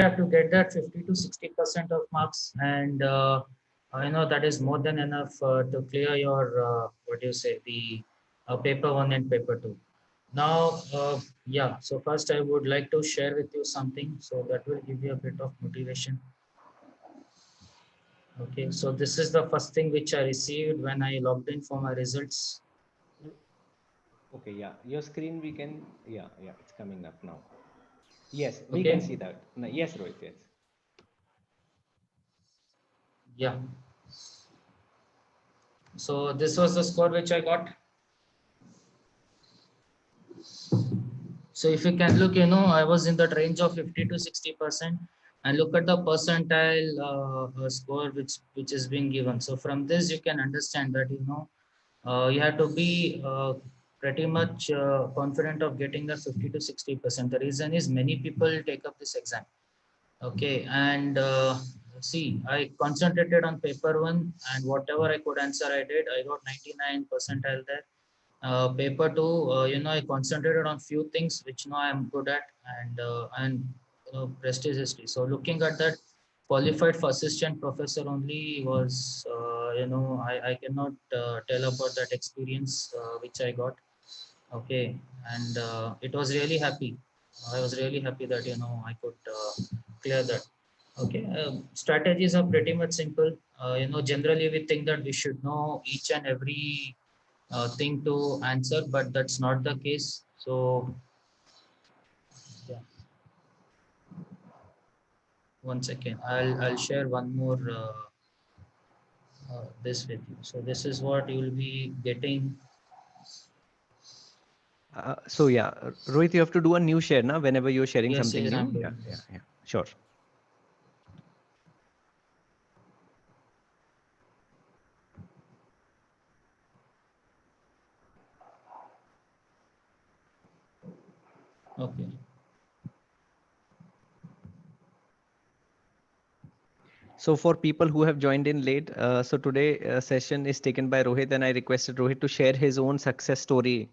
have to get that 50 to 60% of marks, and that is more than enough to clear your what do you say, the paper one and paper two. Now, yeah. So first, I would like to share with you something, so that will give you a bit of motivation. Okay, so this is the first thing which I received when I logged in for my results. Okay, yeah. Your screen we can, yeah, yeah, it's coming up now. Yes, we can see Okay, that. No, yes, Rohit, yes. yeah. So this was the score which I got. So if you can look, I was in that range of 50 to 60%, and look at the percentile score which is being given. So from this, you can understand that you have to be pretty much confident of getting the 50 to 60%. The reason is many people take up this exam. Okay, and see, I concentrated on paper one, and whatever I could answer, I did. I got 99 percentile there. Paper two, I concentrated on few things which I'm good at, and prestige history. So looking at that, qualified for assistant professor only was, I cannot tell about that experience which I got. Okay, and it was really happy. I was really happy that I could clear that. Okay, strategies are pretty much simple. Generally we think that we should know each and every thing to answer, but that's not the case. So, yeah, one second. I'll share one more this with you. So this is what you will be getting. So yeah, Rohit, you have to do a new share now whenever you're sharing Yes, something yes, I'm new. Yeah, doing yeah, this. yeah. Sure. Okay. So for people who have joined in late, so today session is taken by Rohit, and I requested Rohit to share his own success story,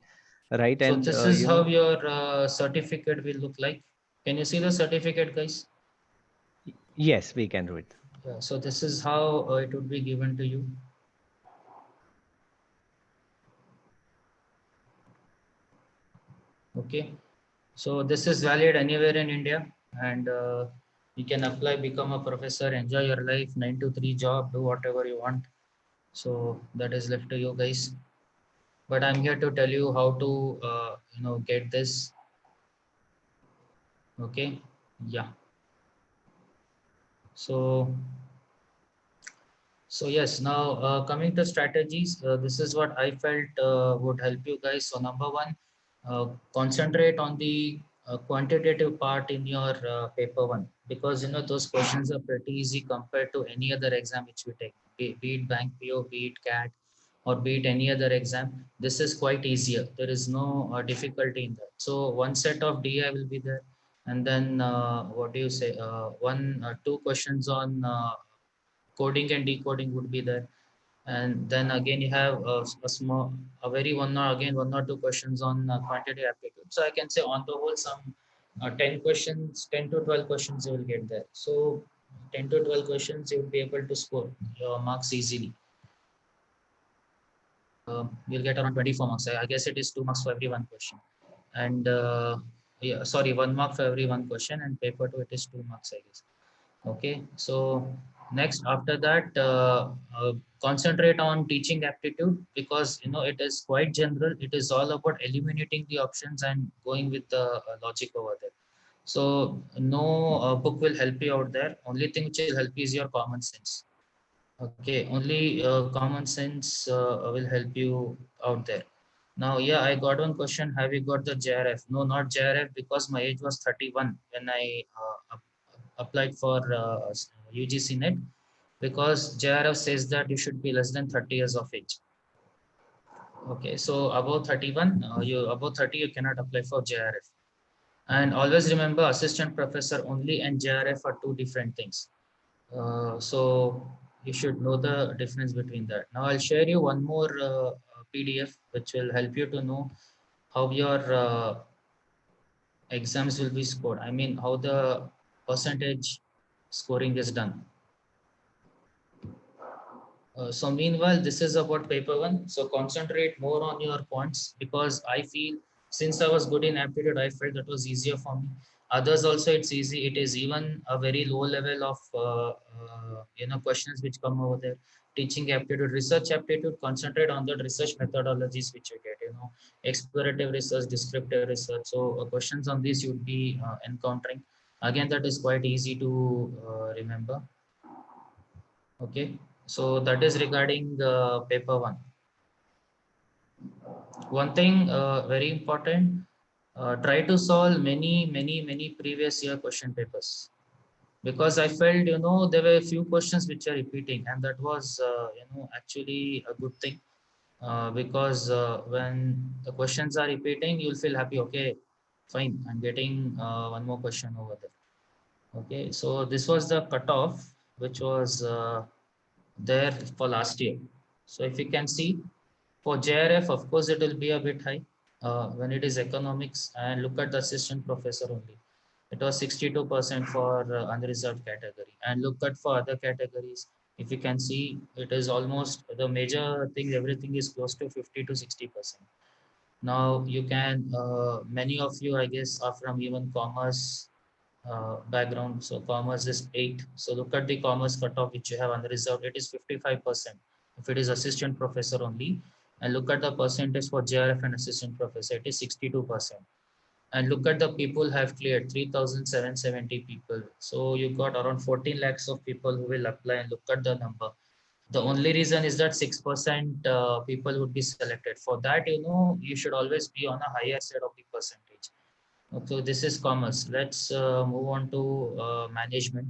right? So And this is how your certificate will look like. Can you see the certificate, guys? yes, we can, Rohit. Yeah. So this is how it would be given to you. Okay. So this is valid anywhere in India, and you can apply, become a professor, enjoy your life, 9 to 3 job, do whatever you want. So that is left to you guys. But I'm here to tell you how to, get this. Okay. Yeah. So, yes, now coming to strategies, this is what I felt would help you guys. So number one, concentrate on the quantitative part in your paper one, because those questions are pretty easy compared to any other exam which we take, be it bank PO, be it CAT, or be it any other exam. This is quite easier. There is no difficulty in that. So one set of DI will be there, and then what do you say? Two questions on coding and decoding would be there, and then again you have a very one or two questions on quantitative aptitude. So I can say on the whole, some 10 questions, 10 to 12 questions you will get there. So 10 to 12 questions you will be able to score your marks easily. You'll get around 24 marks. I guess it is 2 marks for every one question, and yeah, sorry, 1 mark for every one question, and paper two it is 2 marks, I guess. Okay, so next after that, concentrate on teaching aptitude, because it is quite general. It is all about eliminating the options and going with the logic over there. So no book will help you out there. Only thing which will help you is your common sense. Okay, only common sense will help you out there. Now, yeah, I got one question. Have you got the JRF? No, not JRF, because my age was 31 when I applied for UGC NET, because JRF says that you should be less than 30 years of age. Okay, so above 31, above 30, you cannot apply for JRF. And always remember, assistant professor only and JRF are two different things. So you should know the difference between that. Now I'll share you one more PDF which will help you to know how your exams will be scored. I mean, how the percentage scoring is done. So meanwhile, this is about paper one. So concentrate more on your points, because I feel since I was good in aptitude, I felt that was easier for me. Others also, it's easy. It is even a very low level of questions which come over there. Teaching aptitude, research aptitude, concentrate on the research methodologies which you get. Explorative research, descriptive research. So questions on this you'd be encountering. Again, that is quite easy to remember. Okay, so that is regarding the paper one. One thing very important, try to solve many previous year question papers, because I felt there were a few questions which are repeating, and that was actually a good thing, because when the questions are repeating, you'll feel happy. Okay, fine, I'm getting one more question over there. Okay, so this was the cutoff which was there for last year. So if you can see for JRF, of course, it will be a bit high when it is economics, and look at the assistant professor only. It was 62% for unreserved category, and look at for other categories. If you can see, it is almost the major thing. Everything is close to 50 to 60%. Now you can, many of you, I guess, are from even commerce background. So commerce is 8. So look at the commerce cutoff which you have unreserved. It is 55% if it is assistant professor only. And look at the percentage for JRF and assistant professor. It is 62%. And look at the people have cleared 3,770 people. So you got around 14 lakhs of people who will apply, and look at the number. The only reason is that 6% people would be selected. For that, you should always be on a higher side of the percentage. Okay, this is commerce. Let's move on to management.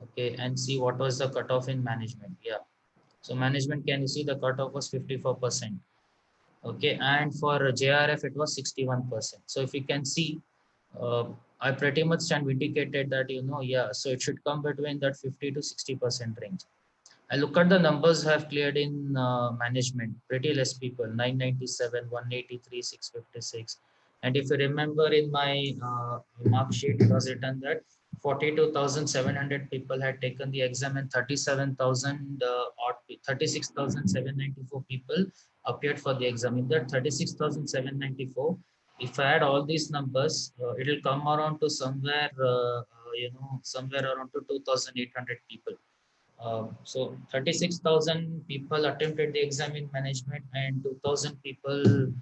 Okay, and see what was the cutoff in management. Yeah. So management, can you see the cutoff was 54%. Okay, and for JRF it was 61%. So if you can see, I pretty much stand vindicated that yeah. So it should come between that 50 to 60% range. I look at the numbers have cleared in management, pretty less people, 997, 183, 656. And if you remember in my mark sheet, it was written that 42,700 people had taken the exam, and 37,000 or 36,794 people appeared for the exam. In that 36,794, if I add all these numbers, it will come around to somewhere, somewhere around to 2,800 people. So 36,000 people attempted the exam in management, and 2,000 people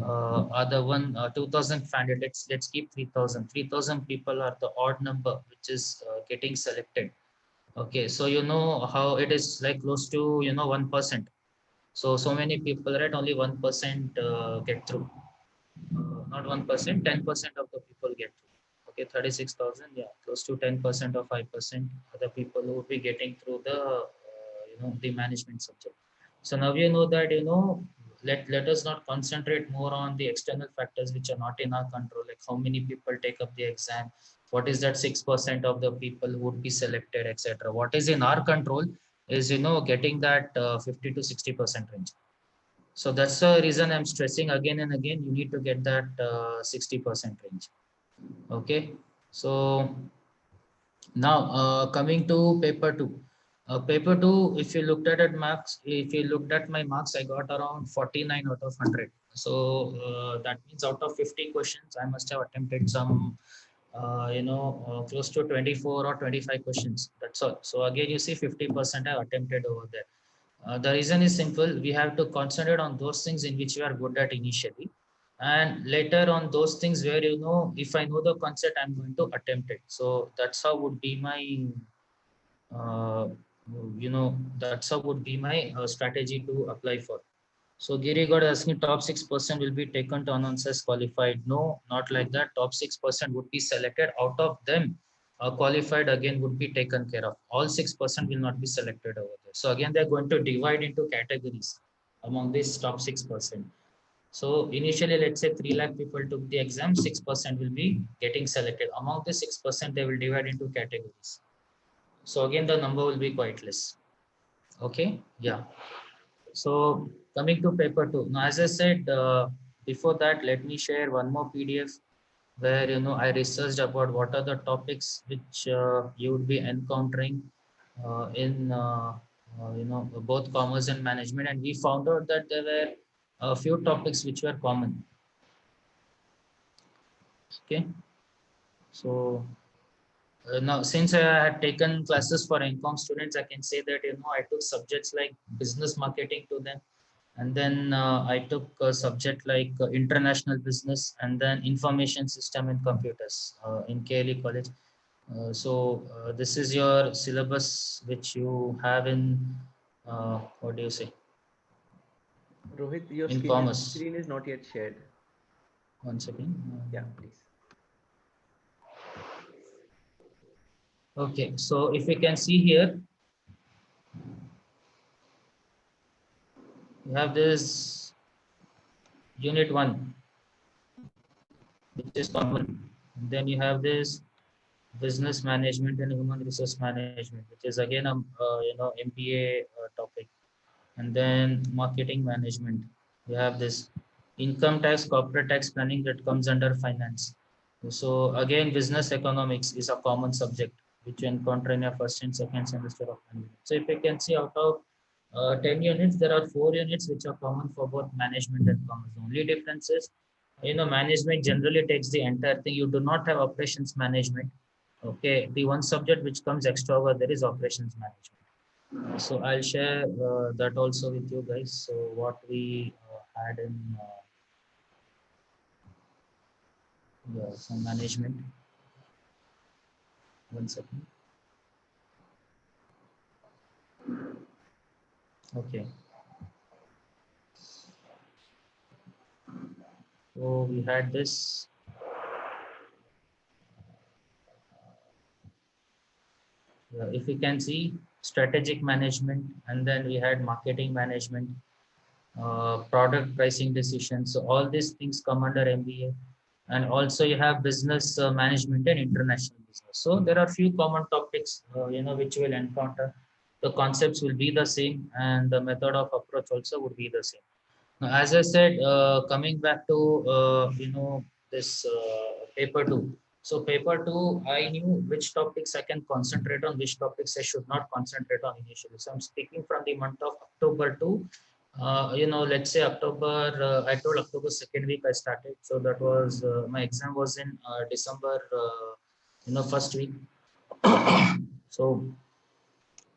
are the one, 2,500. Let's keep 3,000. 3,000 people are the odd number which is getting selected. Okay, so you know how it is like close to 1%. So many people, right? Only 1% get through. Not 1%, 10% of the people get through. Okay, 36,000, yeah, close to 10% or 5% are the people who will be getting through the, the management subject. So now you know that, let us not concentrate more on the external factors which are not in our control, like how many people take up the exam, what is that 6% of the people who would be selected, etc. What is in our control is, getting that 50 to 60% range. So that's the reason I'm stressing again and again, you need to get that 60% range. Okay. So now coming to paper two. Paper two, if you looked at it marks, if you looked at my marks, I got around 49 out of 100. So that means out of 50 questions, I must have attempted some, close to 24 or 25 questions. That's all. So again, you see 50% I attempted over there. The reason is simple. We have to concentrate on those things in which we are good at initially. And later on those things where, if I know the concept, I'm going to attempt it. So that's how would be my, uh, that's how would be my strategy to apply for. So Giri got asking top 6% will be taken to announcers qualified. No, not like that. Top 6% would be selected. Out of them, qualified again would be taken care of. All 6% will not be selected over there. So again, they're going to divide into categories among this top 6%. So initially, let's say 3 lakh people took the exam, 6% will be getting selected. Among the 6%, they will divide into categories. So again, the number will be quite less. Okay, yeah. So coming to paper two. Now, as I said before that, let me share one more PDF. where I researched about what are the topics which you would be encountering in both commerce and management, and we found out that there were a few topics which were common. Okay, so now since I had taken classes for NCOM students, I can say that I took subjects like business marketing to them, and then I took a subject like international business, and then information system and computers in KLE College. This is your syllabus which you have in what do you say, Rohit, your in commerce. screen is not yet shared. One second. Yeah, please. Okay, so if you can see here, you have this unit 1, which is common. And then you have this business management and human resource management, which is again a MBA topic. And then marketing management. You have this income tax, corporate tax planning that comes under finance. So again, business economics is a common subject which you encounter in your first and second semester of management. So if you can see, out of 10 units, there are 4 units which are common for both management and commerce. The only difference is, management generally takes the entire thing. You do not have operations management. Okay, the one subject which comes extra over there is operations management. So I'll share that also with you guys. So what we had in some management. One second. Okay. So we had this. If you can see, strategic management, and then we had marketing management, product pricing decisions. So all these things come under MBA. And also you have business management and international business. So there are few common topics, which you will encounter. The concepts will be the same, and the method of approach also would be the same. Now, as I said, coming back to this paper 2. So paper 2, I knew which topics I can concentrate on, which topics I should not concentrate on initially. So I'm speaking from the month of October to let's say October. I told October second week I started. So that was my exam was in December. First week. So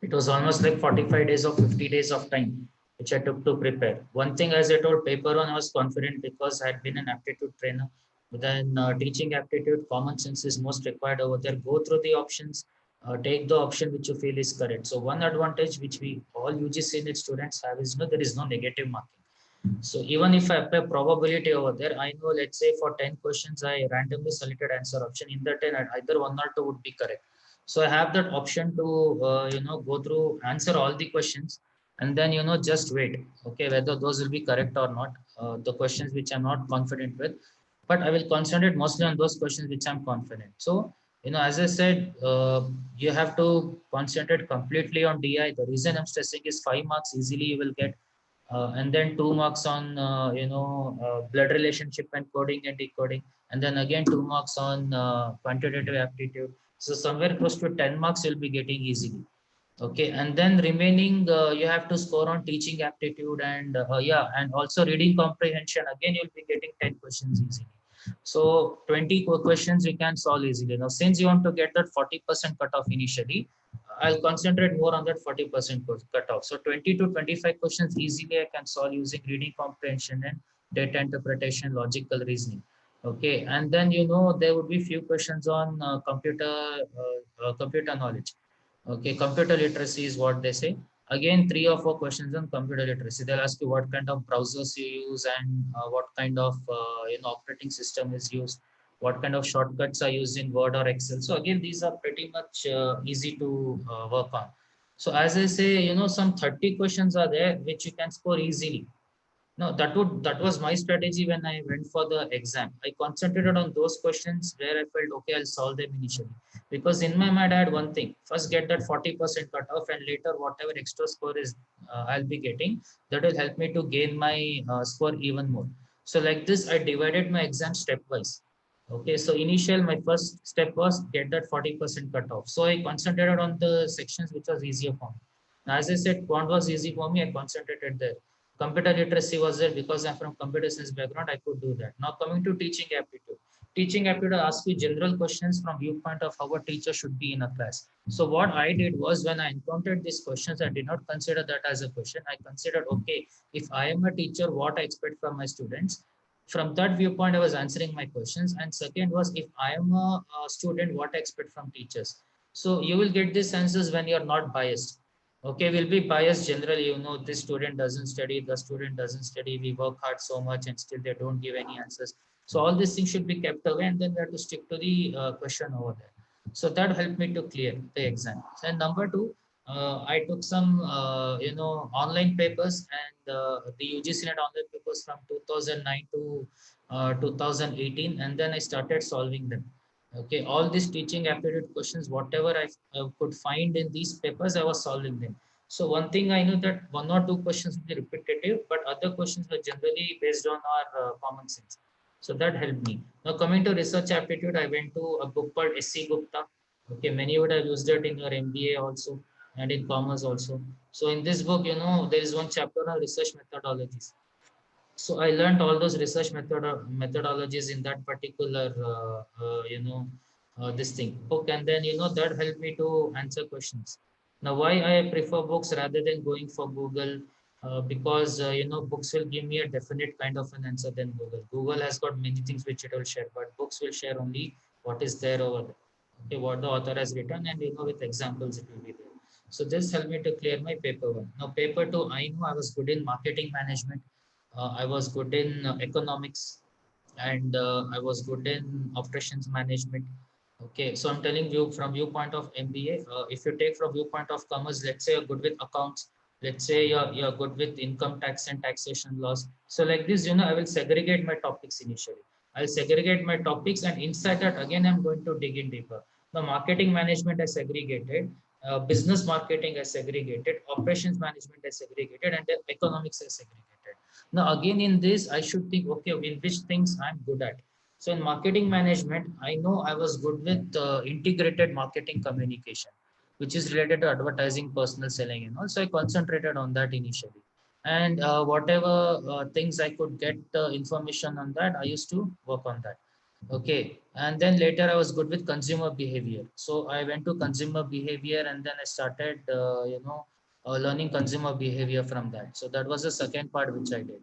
it was almost like 45 days or 50 days of time which I took to prepare. One thing, as I told, paper 1, I was confident because I had been an aptitude trainer. But then teaching aptitude, common sense is most required over there. Go through the options, take the option which you feel is correct. So one advantage which we all UGC NET students have is there is no negative marking. So even if I apply probability over there, I know, let's say for 10 questions, I randomly selected answer option. In that 10, either 1 or 2 would be correct. So I have that option to, go through, answer all the questions, and then, just wait, okay, whether those will be correct or not. The questions which I'm not confident with, but I will concentrate mostly on those questions which I'm confident. So, as I said, you have to concentrate completely on DI. The reason I'm stressing is 5 marks easily you will get, and then 2 marks on blood relationship and coding and decoding, and then again 2 marks on quantitative aptitude. So somewhere close to 10 marks you'll be getting easily. Okay, and then remaining you have to score on teaching aptitude and and also reading comprehension. Again, you'll be getting 10 questions easily. So 20 questions you can solve easily. Now, since you want to get that 40% cutoff initially, I'll concentrate more on that 40% cutoff. So 20 to 25 questions easily I can solve using reading comprehension and data interpretation, logical reasoning. Okay, and then there would be few questions on computer knowledge. Okay, computer literacy is what they say. Again, 3 or 4 questions on computer literacy. They'll ask you what kind of browsers you use and what kind of operating system is used, what kind of shortcuts are used in Word or Excel. So again, these are pretty much easy to work on. So as I say, some 30 questions are there which you can score easily. No, that was my strategy when I went for the exam. I concentrated on those questions where I felt okay, I'll solve them initially. Because in my mind, I had one thing: first get that 40% cutoff, and later whatever extra score is I'll be getting, that will help me to gain my score even more. So like this, I divided my exam stepwise. Okay, so my first step was get that 40% cut off. So I concentrated on the sections which was easier for me. Now, as I said, quant was easy for me. I concentrated there. Computer literacy was there because I'm from computer science background. I could do that. Now coming to teaching aptitude. Teaching aptitude asks you general questions from viewpoint of how a teacher should be in a class. So what I did was when I encountered these questions, I did not consider that as a question. I considered, okay, if I am a teacher, what I expect from my students. From that viewpoint, I was answering my questions. And second was, if I am a student, what I expect from teachers. So you will get these answers when you're not biased. Okay, we'll be biased generally. This student doesn't study, the student doesn't study. We work hard so much, and still they don't give any answers. So all these things should be kept away, and then we have to stick to the question over there. So that helped me to clear the exam. And number two, I took some, online papers and the UGC net online papers from 2009 to 2018, and then I started solving them. Okay, all these teaching aptitude questions, whatever I could find in these papers, I was solving them. So one thing I know that one or two questions will be repetitive, but other questions were generally based on our common sense. So that helped me. Now coming to research aptitude, I went to a book called S.C. Gupta. Okay, many would have used it in your MBA also and in commerce also. So in this book, there is one chapter on research methodologies. So I learned all those research methodologies in that particular, this thing book, and then that helped me to answer questions. Now, why I prefer books rather than going for Google? Because books will give me a definite kind of an answer than Google. Google has got many things which it will share, but books will share only what is there over there. Okay, what the author has written, and with examples it will be there. So this helped me to clear my paper one. Now paper two, I know I was good in marketing management. I was good in economics, and I was good in operations management. Okay, so I'm telling you from viewpoint of MBA. If you take from viewpoint of commerce, let's say you're good with accounts. Let's say you're good with income tax and taxation laws. So like this, I will segregate my topics initially. I'll segregate my topics, and inside that again, I'm going to dig in deeper. The marketing management I segregated, business marketing I segregated, operations management I segregated, and the economics I segregated. Now, again, in this, I should think, okay, in which things I'm good at. So, in marketing management, I know I was good with integrated marketing communication, which is related to advertising, personal selling, and also I concentrated on that initially. And whatever things I could get information on that, I used to work on that. Okay. And then later I was good with consumer behavior. So I went to consumer behavior, and then I started, learning consumer behavior from that. So that was the second part which I did.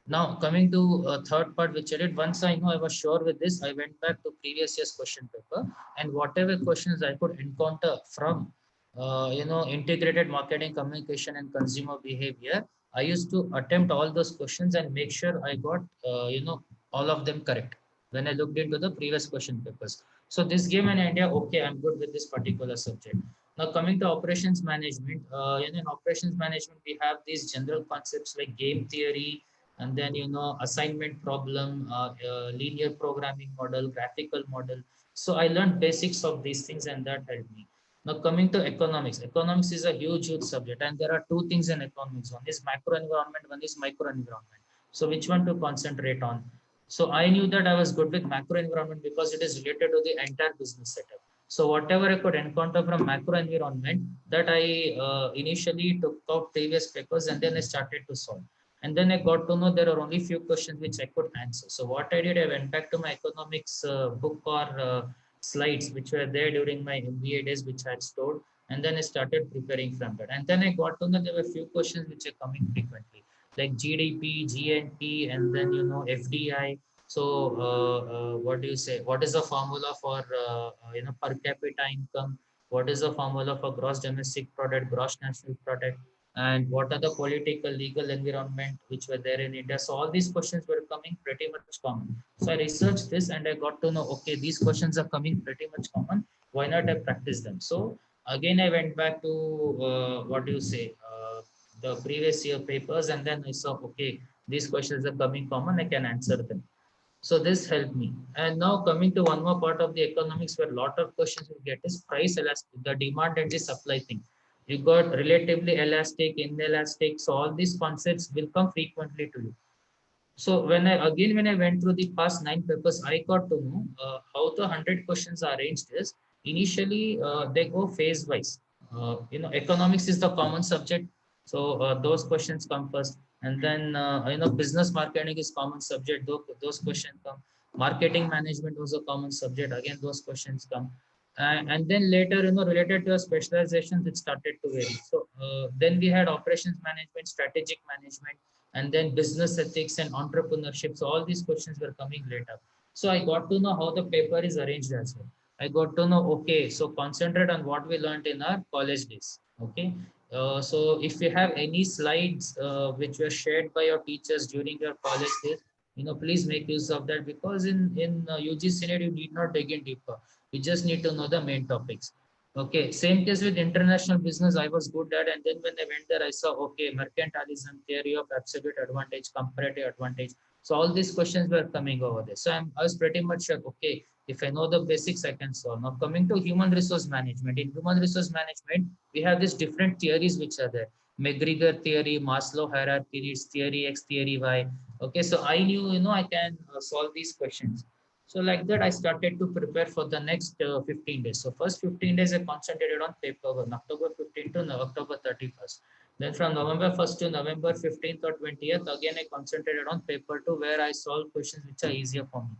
Now coming to third part which I did, once I know I was sure with this, I went back to previous year's question paper, and whatever questions I could encounter from, integrated marketing, communication, and consumer behavior, I used to attempt all those questions and make sure I got, all of them correct when I looked into the previous question papers. So this gave an idea. Okay, I'm good with this particular subject. Now coming to operations management, in operations management we have these general concepts like game theory, and then assignment problem, linear programming model, graphical model. So I learned basics of these things, and that helped me. Now coming to economics is a huge subject, and there are two things in economics. One is macro environment, one is micro environment. So which one to concentrate on? So I knew that I was good with macro environment because it is related to the entire business setup. So whatever I could encounter from macro environment, that I initially took out previous papers, and then I started to solve. And then I got to know there are only few questions which I could answer. So what I did, I went back to my economics book or slides which were there during my MBA days, which I had stored, and then I started preparing from that. And then I got to know there were few questions which are coming frequently, like GDP, GNP, and then FDI. So what do you say? What is the formula for per capita income? What is the formula for gross domestic product, gross national product? And what are the political, legal environment which were there in India? So all these questions were coming pretty much common. So I researched this, and I got to know, okay, these questions are coming pretty much common. Why not I practice them? So again, I went back to, what do you say, the previous year papers, and then I saw, okay, these questions are coming common, I can answer them. So this helped me. And now coming to one more part of the economics where a lot of questions you get is price elastic, the demand and the supply thing. You got relatively elastic, inelastic. So all these concepts will come frequently to you. So when I went through the past 9 papers, I got to know how the 100 questions are arranged is initially they go phase wise. Economics is the common subject, so those questions come first, and then business marketing is common subject. Those questions come. Marketing management was a common subject. Again, those questions come. And then later, related to a specialization, it started to vary. So then we had operations management, strategic management, and then business ethics and entrepreneurship. So all these questions were coming later. So I got to know how the paper is arranged as well. I got to know, okay, so concentrate on what we learned in our college days. Okay. So if you have any slides which were shared by your teachers during your college days, please make use of that, because in UG Senate you need not dig in deeper. You just need to know the main topics. Okay, same case with international business, I was good at. And then when I went there, I saw, okay, mercantilism, theory of absolute advantage, comparative advantage. So all these questions were coming over there. So I was pretty much sure, okay, if I know the basics, I can solve. Now coming to human resource management. In human resource management, we have these different theories which are there. McGregor theory, Maslow hierarchy needs theory, X theory, Y. Okay, so I knew, I can solve these questions. So like that, I started to prepare for the next 15 days. So first 15 days, I concentrated on paper one, October 15th to October 31st. Then from November 1st to November 15th or 20th, again, I concentrated on paper two, where I solve questions which are easier for me.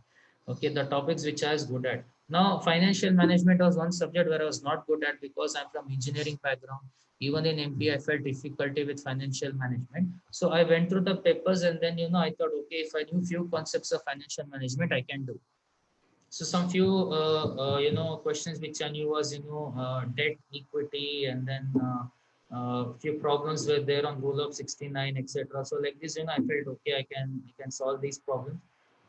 Okay, the topics which I was good at. Now, financial management was one subject where I was not good at, because I'm from engineering background. Even in MBA, I felt difficulty with financial management. So I went through the papers, and then, I thought, okay, if I knew few concepts of financial management, I can do. So some few questions which I knew was debt, equity, and then few problems were there on rule of 69, etc. So like this, I felt okay, I can solve these problems.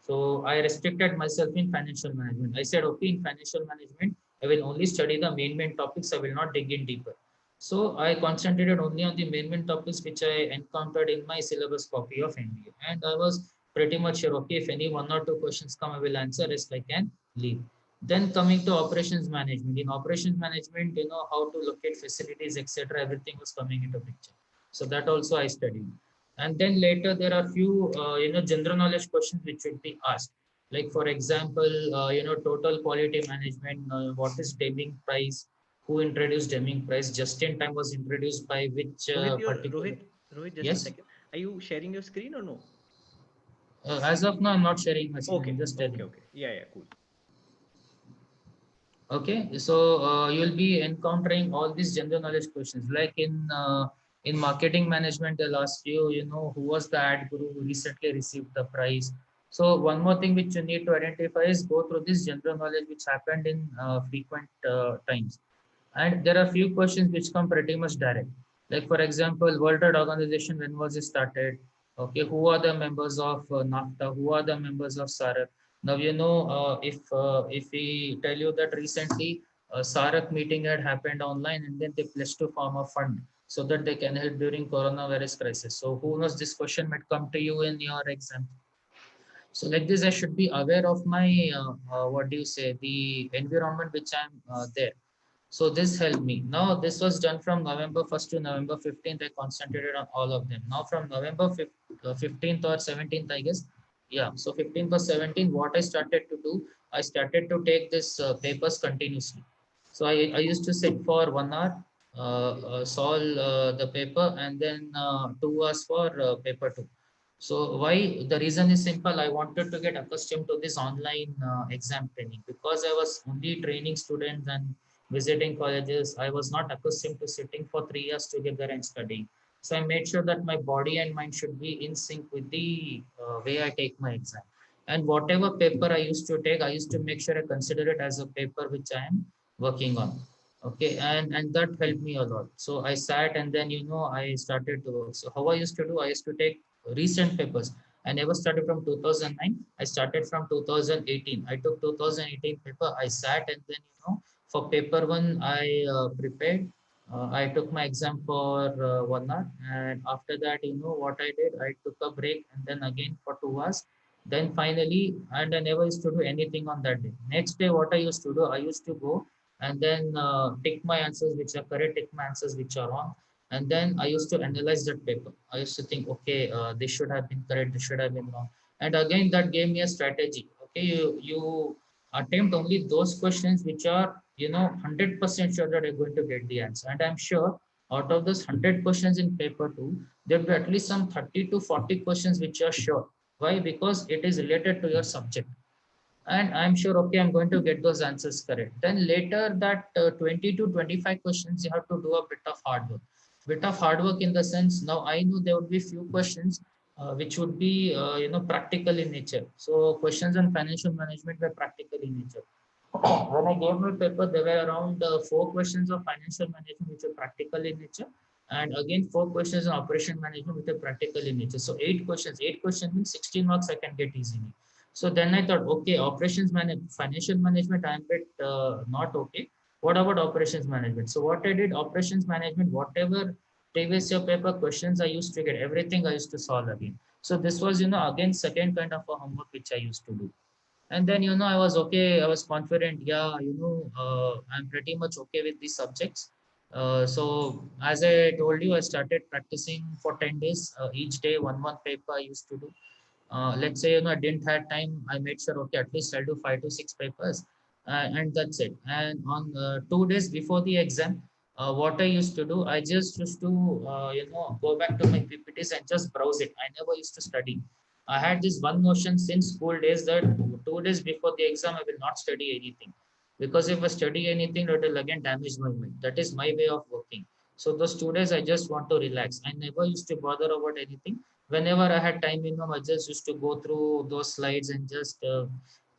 So I restricted myself in financial management. I said, okay, in financial management, I will only study the main topics. I will not dig in deeper. So I concentrated only on the main topics which I encountered in my syllabus copy of MBA, and I was pretty much sure, okay, if any one or two questions come, I will answer, rest I can leave. Then coming to operations management. In operations management, how to locate facilities, etc. Everything was coming into picture. So that also I studied. And then later there are few, general knowledge questions which should be asked. Like for example, total quality management. What is Deming price? Who introduced Deming price? Just in time was introduced by which Rohit, particular? Rohit, just a Yes. second. Are you sharing your screen or no? As of now, I'm not sharing my screen. Okay, I'm just okay, telling. okay. Yeah, yeah, cool. Okay, so you'll be encountering all these general knowledge questions. Like in marketing management, they'll ask you, who was the ad guru who recently received the prize. So one more thing which you need to identify is go through this general knowledge which happened in frequent times. And there are few questions which come pretty much direct. Like for example, World Trade Organization, when was it started? Okay, who are the members of NAFTA? Who are the members of SARC? Now if we tell you that recently SARC meeting had happened online, and then they pledged to form a fund so that they can help during coronavirus crisis. So who knows, this question might come to you in your exam. So like this, I should be aware of my what do you say, the environment which I'm there. So this helped me. Now this was done from November 1st to November 15th. I concentrated on all of them. Now from November 15th or 17th, I guess. Yeah. So 15th or 17th, what I started to do, I started to take this papers continuously. So I used to sit for 1 hour, solve the paper, and then 2 hours for paper two. So why? The reason is simple. I wanted to get accustomed to this online exam training, because I was only training students and visiting colleges. I was not accustomed to sitting for 3 years together and studying. So I made sure that my body and mind should be in sync with the way I take my exam. And whatever paper I used to take, I used to make sure I consider it as a paper which I am working on. Okay, and that helped me a lot. So I sat, and then I started to work. So how I used to do, I used to take recent papers. I never started from 2009. I started from 2018. I took 2018 paper. I sat, and then for paper one, I prepared. I took my exam for 1 hour, and after that, what I did, I took a break, and then again for 2 hours. Then finally, and I never used to do anything on that day. Next day, what I used to do, I used to go and then tick my answers which are correct, tick my answers which are wrong. And then I used to analyze that paper. I used to think, okay, this should have been correct, this should have been wrong. And again, that gave me a strategy. Okay, you attempt only those questions which are, 100% sure that you're going to get the answer. And I'm sure out of those 100 questions in paper two, there'll be at least some 30 to 40 questions which are sure. Why? Because it is related to your subject. And I'm sure, okay, I'm going to get those answers correct. Then later that 20 to 25 questions, you have to do a bit of hard work. Bit of hard work in the sense, now I know there would be few questions which would be, practical in nature. So questions on financial management were practical in nature. When I gave my paper, there were around four questions of financial management which were practical in nature. And again, four questions on operation management which are practical in nature. So eight questions. Eight questions means 16 marks I can get easily. So then I thought, okay, operations management, financial management, I'm a bit not okay. What about operations management? So what I did, operations management, whatever previous year paper questions I used to get, everything I used to solve again. So this was, again, second kind of a homework which I used to do. And then, I was okay. I was confident. Yeah, I'm pretty much okay with these subjects. So as I told you, I started practicing for 10 days. Each day, one paper I used to do. Let's say, I didn't have time. I made sure, okay, at least I'll do 5 to 6 papers. And that's it. And on 2 days before the exam, what I used to do, I just used to, go back to my PPTs and just browse it. I never used to study. I had this one notion since school days that 2 days before the exam, I will not study anything. Because if I study anything, it will again damage my mind. That is my way of working. So those 2 days, I just want to relax. I never used to bother about anything. Whenever I had time, I just used to go through those slides and just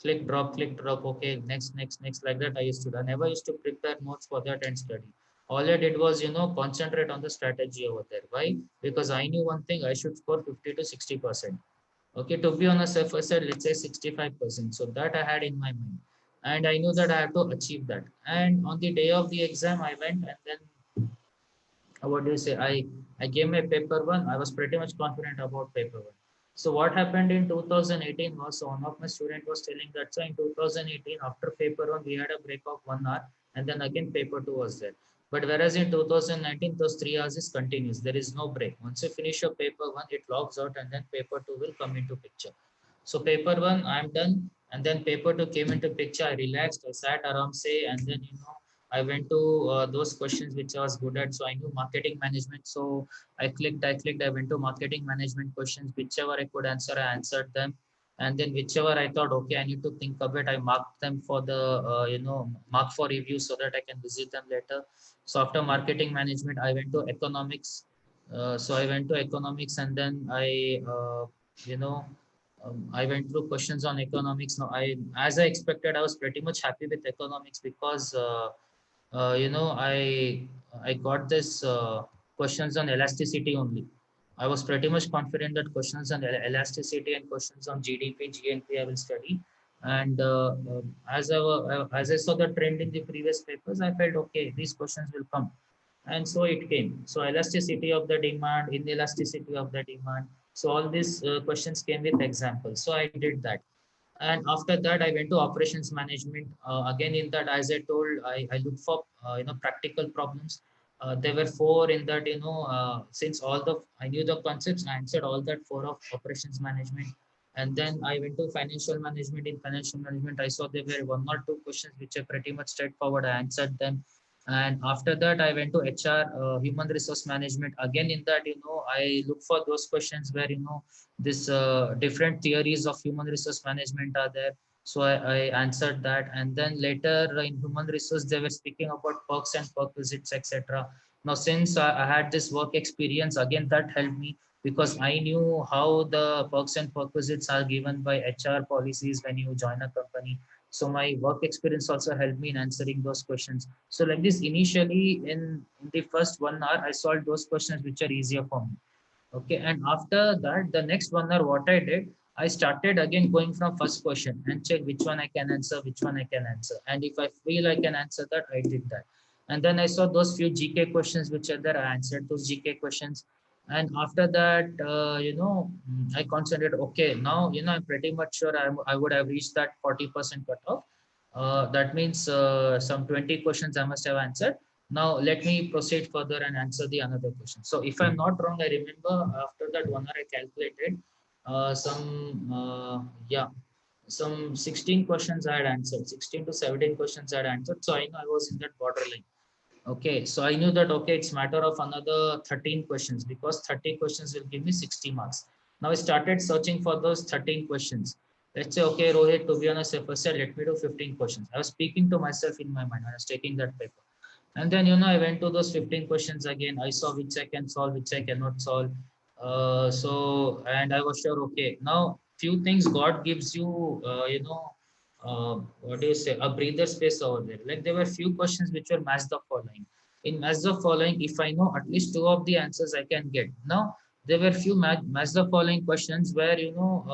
click, drop. Okay, next, next, next, like that. I used to do. I never used to prepare notes for that and study. All I did was, concentrate on the strategy over there. Why? Because I knew one thing: I should score 50 to 60%. Okay, to be on a safer side, let's say 65%. So that I had in my mind. And I knew that I had to achieve that. And on the day of the exam, I went and then what do you say? I gave my paper one. I was pretty much confident about paper one. So what happened in 2018 was, so one of my student was telling that, so in 2018 after paper one we had a break of 1 hour and then again paper two was there. But whereas in 2019 those 3 hours is continuous. There is no break. Once you finish your paper one, it logs out and then paper two will come into picture. So paper one I'm done, and then paper two came into picture. I relaxed. I sat around say, and then I went to those questions which I was good at. So I knew marketing management. So I clicked, I went to marketing management questions. Whichever I could answer, I answered them. And then whichever I thought, okay, I need to think of it, I marked them for the, mark for review so that I can visit them later. So after marketing management, I went to economics. So I went to economics and then you know, I went through questions on economics. Now, as I expected, I was pretty much happy with economics because I got this questions on elasticity only. I was pretty much confident that questions on elasticity and questions on GDP, GNP I will study. And as I saw the trend in the previous papers, I felt okay, these questions will come, and so it came. So elasticity of the demand, inelasticity of the demand. So all these questions came with examples. So I did that. And after that I went to operations management. Again in that, as I told, I looked for practical problems. There were four in that. Since all the I knew the concepts, I answered all that four of operations management. And then I went to financial management. In financial management I saw there were one or two questions which are pretty much straightforward. I answered them. And after that I went to HR, human resource management. Again in that, I look for those questions where this different theories of human resource management are there. So I answered that. And then later in human resource they were speaking about perks and perquisites, etc. Now since I had this work experience, again that helped me because I knew how the perks and perquisites are given by HR policies when you join a company. So my work experience also helped me in answering those questions. So like this, initially in the first 1 hour I solved those questions which are easier for me. Okay, and after that, the next 1 hour, what I did, I started again going from first question and check which one I can answer, which one I can answer. And if I feel I can answer that, I did that. And then I saw those few GK questions which are there, I answered those GK questions. And after that, I concentrated, okay, now, I'm pretty much sure I would have reached that 40% cutoff. That means some 20 questions I must have answered. Now let me proceed further and answer the another question. So if I'm not wrong, I remember after that 1 hour I calculated yeah, some 16 questions I had answered, 16 to 17 questions I had answered. So I know I was in that borderline. Okay, so I knew that, okay, it's matter of another 13 questions because 30 questions will give me 60 marks. Now I started searching for those 13 questions. Let's say, okay, Rohit, to be honest, if I said, let me do 15 questions. I was speaking to myself in my mind when I was taking that paper. And then, I went to those 15 questions again. I saw which I can solve, which I cannot solve. And I was sure, okay, now few things God gives you, what do you say, a breather space over there. Like there were few questions which were match the following. In match the following, if I know at least two of the answers I can get. Now, there were few match the following questions where,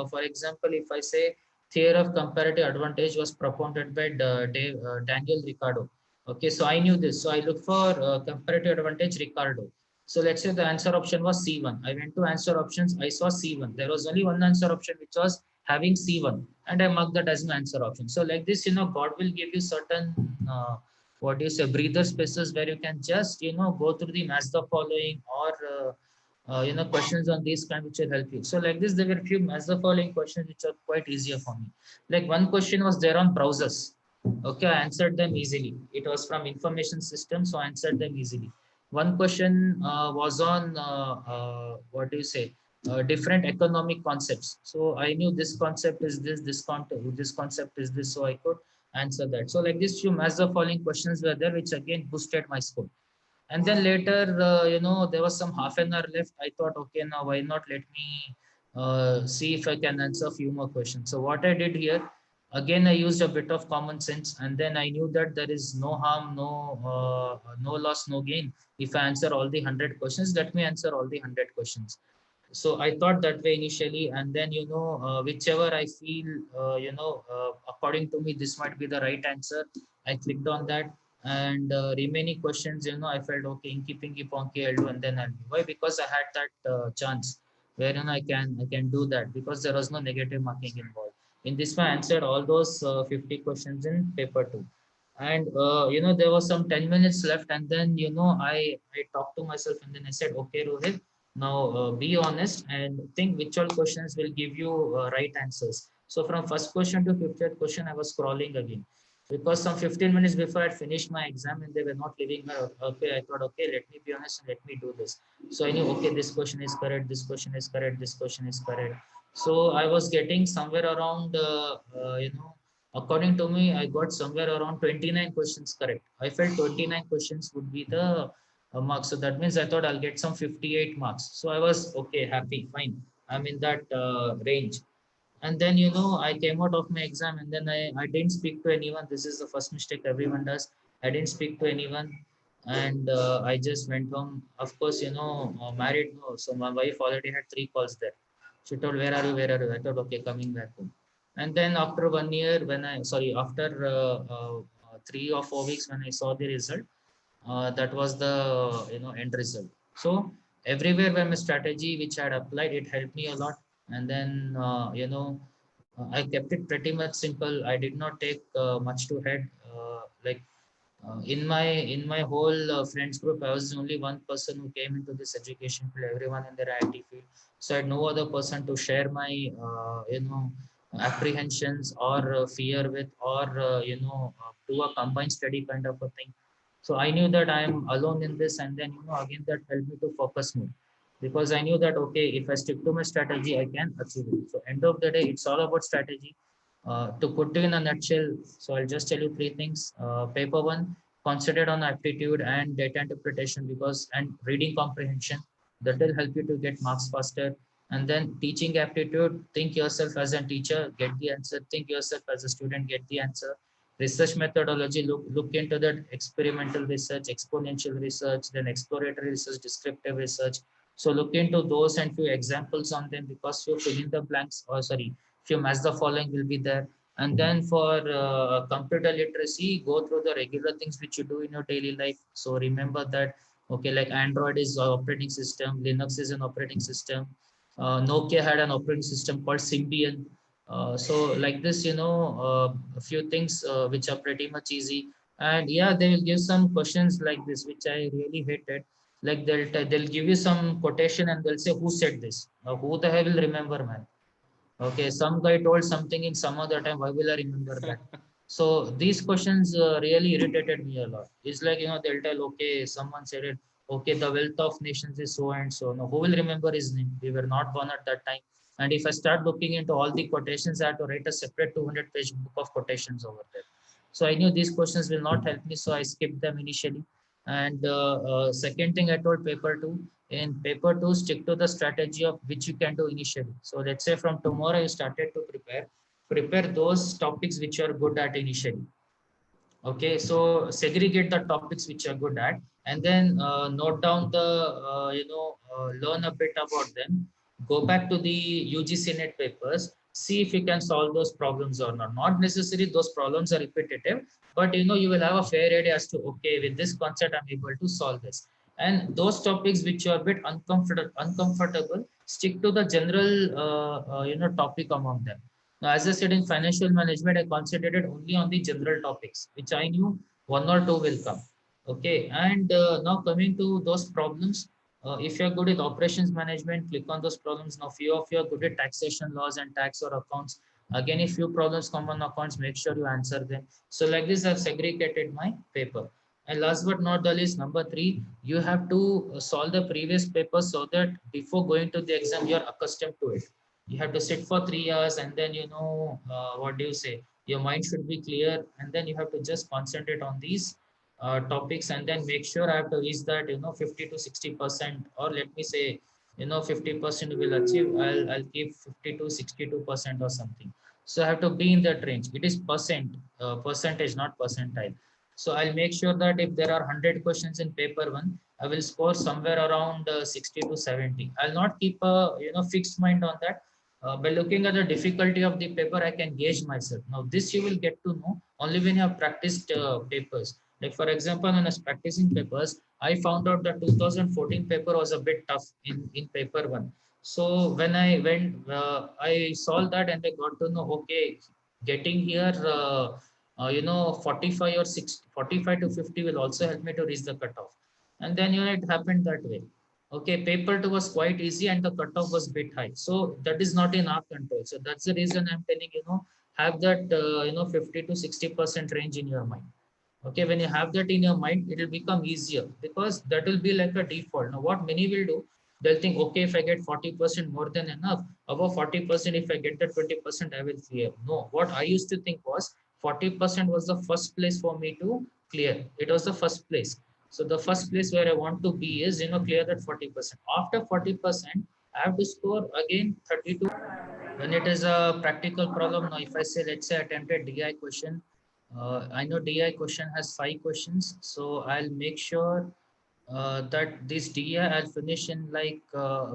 for example, if I say theory of comparative advantage was propounded by Daniel Ricardo. Okay, so I knew this. So I look for comparative advantage Ricardo. So let's say the answer option was C1. I went to answer options. I saw C1. There was only one answer option which was having C1, and I marked that as my answer option. So like this, God will give you certain what do you say, breather spaces where you can just go through the match the following or questions on these kind which will help you. So like this, there were a few match the following questions which are quite easier for me. Like one question was there on browsers. Okay, I answered them easily. It was from information system, so I answered them easily. One question was on what do you say? Different economic concepts. So I knew this concept is this concept is this, so I could answer that. So like this, few match the following questions were there, which again boosted my score. And then later, there was some half an hour left. I thought, okay, now why not let me see if I can answer a few more questions. So what I did here, again, I used a bit of common sense, and then I knew that there is no harm, no loss, no gain. If I answer all the 100 questions, let me answer all the 100 questions. So I thought that way initially, and then whichever I feel according to me this might be the right answer, I clicked on that. And remaining questions, I felt okay, inky pinky ponky, I'll do, and then I'll do. Why? Because I had that chance where I can do that because there was no negative marking involved. In this way, I answered all those 50 questions in paper two. And there was some 10 minutes left, and then I talked to myself, and then I said, okay, Rohit, now be honest and think which all questions will give you right answers. So from first question to 50th question, I was scrolling again because some 15 minutes before I finished my exam and they were not leaving my. Okay, I thought, okay, let me be honest and let me do this. So I knew, okay, this question is correct, this question is correct, this question is correct. So I was getting somewhere around, according to me, I got somewhere around 29 questions correct. I felt 29 questions would be the marks. So that means I thought I'll get some 58 marks. So I was okay, happy, fine. I'm in that range. And then, I came out of my exam, and then I didn't speak to anyone. This is the first mistake everyone does. I didn't speak to anyone. And I just went home. Of course, married. No. So my wife already had 3 calls there. She told, where are you? Where are you? I thought, okay, coming back home. And then after 1 year, after 3 or 4 weeks, when I saw the result, that was the end result. So everywhere where my strategy which I had applied, it helped me a lot. And then I kept it pretty much simple. I did not take much to head. Like in my whole friends group, I was the only one person who came into this education field, everyone in their IT field. So I had no other person to share my apprehensions or fear with, or do a combined study kind of a thing. So I knew that I am alone in this, and then again that helped me to focus more, because I knew that, okay, if I stick to my strategy, I can achieve it. So end of the day, it's all about strategy. To put it in a nutshell, so I'll just tell you three things. Paper one, concentrate on aptitude and data interpretation, because and reading comprehension, that will help you to get marks faster. And then teaching aptitude, think yourself as a teacher, get the answer. Think yourself as a student, get the answer. Research methodology, look into that experimental research, exponential research, then exploratory research, descriptive research. So look into those and few examples on them, because you fill in the blanks, or sorry, few match the following will be there. And then for computer literacy, go through the regular things which you do in your daily life. So remember that, okay, like Android is an operating system, Linux is an operating system, Nokia had an operating system called Symbian. So like this, a few things which are pretty much easy. And yeah, they will give some questions like this, which I really hated. Like they'll give you some quotation and they'll say, who said this? Now, who the hell will remember, man? Okay, some guy told something in some other time. Why will I remember that? So these questions really irritated me a lot. It's like, they'll tell, okay, someone said it. Okay, the wealth of nations is so and so. No, who will remember his name? We were not born at that time. And if I start looking into all the quotations, I have to write a separate 200-page book of quotations over there. So I knew these questions will not help me, so I skipped them initially. And second thing I told paper two, in paper two, stick to the strategy of which you can do initially. So let's say from tomorrow you started to prepare those topics which you are good at initially. Okay, so segregate the topics which you're good at, and then note down the, learn a bit about them. Go back to the UGC net papers, see if you can solve those problems or not. Not necessarily those problems are repetitive, but you will have a fair idea as to, okay, with this concept, I'm able to solve this. And those topics which are a bit uncomfortable, stick to the general, topic among them. Now, as I said, in financial management, I concentrated only on the general topics, which I knew one or two will come. Okay, and now coming to those problems, if you're good at operations management, click on those problems. Now, few of you are good at taxation laws and tax or accounts. Again, if few problems come on accounts, make sure you answer them. So, like this, I've segregated my paper. And last but not the least, number three, you have to solve the previous paper so that before going to the exam, you're accustomed to it. You have to sit for 3 hours, and then what do you say, your mind should be clear, and then you have to just concentrate on these topics, and then make sure I have to reach that 50 to 60%, or let me say 50% will achieve. I'll keep 50 to 62% or something. So I have to be in that range. It is percentage, not percentile. So I'll make sure that if there are 100 questions in paper one, I will score somewhere around 60 to 70. I'll not keep a fixed mind on that. By looking at the difficulty of the paper, I can gauge myself. Now, this you will get to know only when you have practiced papers. Like for example, when I was practicing papers, I found out that 2014 paper was a bit tough in paper one. So when I went, I solved that and I got to know, okay, getting here, 45 or 60, 45 to 50 will also help me to reach the cutoff. And then, it happened that way. Okay, paper two was quite easy and the cutoff was bit high. So that is not in our control. So that's the reason I'm telling, have that, 50 to 60% range in your mind. Okay, when you have that in your mind, it will become easier because that will be like a default. Now, what many will do, they'll think, okay, if I get 40% more than enough, above 40%, if I get the 20%, I will clear. No, what I used to think was 40% was the first place for me to clear. It was the first place. So the first place where I want to be is, clear that 40%. After 40%, I have to score again 32. When it is a practical problem, now if I say, let's say I attempted DI question, I know DI question has 5 questions, so I'll make sure that this DI I'll finish in like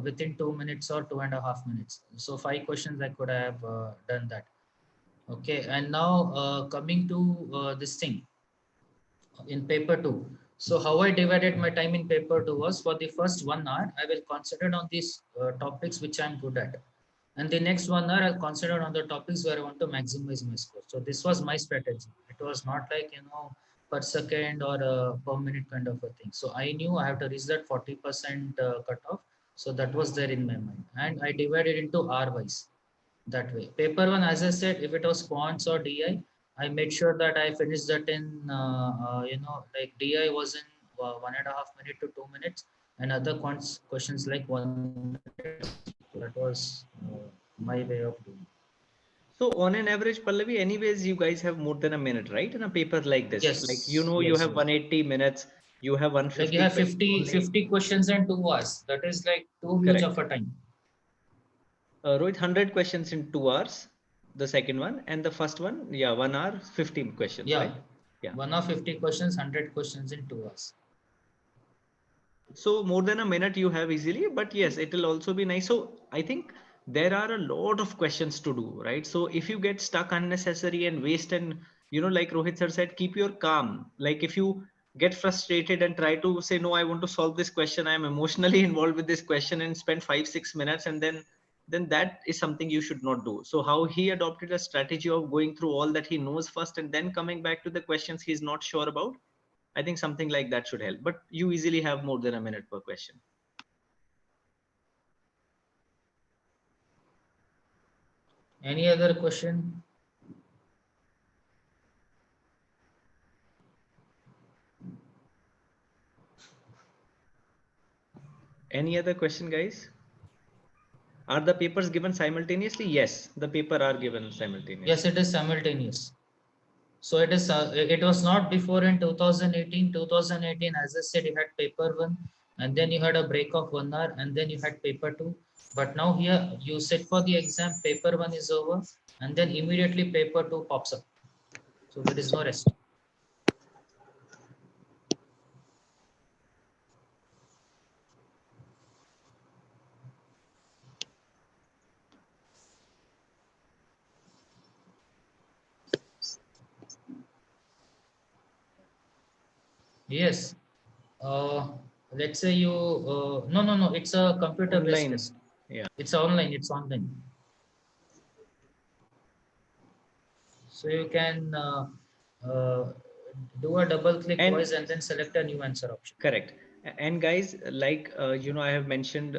within 2 minutes or 2.5 minutes. So 5 questions I could have done that. Okay, and now coming to this thing in paper two. So how I divided my time in paper two was, for the first 1 hour, I will concentrate on these topics which I'm good at. And the next 1 hour, I'll concentrate on the topics where I want to maximize my score. So this was my strategy. It was not like, per second or per minute kind of a thing. So I knew I have to reach that 40% cutoff. So that was there in my mind. And I divided into R wise that way. Paper one, as I said, if it was quants or I made sure that I finished that in, like DI was in 1.5 minute to 2 minutes, and other quants questions like 1 minute. That was my way of doing. So on an average, Pallavi, anyways, you guys have more than a minute, right? In a paper like this, like, Yes, you yes, have yes. 180 minutes, you have Like you 150 have questions 50, only. 50 questions and 2 hours. That is like too huge of Correct. a time. Rohit, 100 questions in 2 hours, the second one, and the first one, yeah, 1 hour, 15 questions, Yeah. right? Yeah. 1 of 50 questions, 100 questions in 2 hours. So more than a minute you have easily, but yes, it will also be nice. So I think there are a lot of questions to do, right? So if you get stuck unnecessary and waste, and like Rohit sir said, keep your calm. Like if you get frustrated and try to say, no, I want to solve this question, I am emotionally involved with this question, and spend 5 6 minutes, and then then that is something you should not do. So how he adopted a strategy of going through all that he knows first and then coming back to the questions he's not sure about, I think something like that should help. But you easily have more than a minute per question. Any other question? Any other question, guys? Are the papers given simultaneously? Yes, the paper are given simultaneously. Yes, it is simultaneous. So it is. It was not before in 2018. 2018, as I said, you had paper 1, and then you had a break of 1 hour, and then you had paper 2. But now here you sit for the exam. Paper 1 is over, and then immediately paper 2 pops up. So there is no rest. Yes. Let's say you. No. It's a computer-based Online. test. Yeah. It's online. It's online. So you can do a double click And twice and then select a new answer option. correct. And guys, like I have mentioned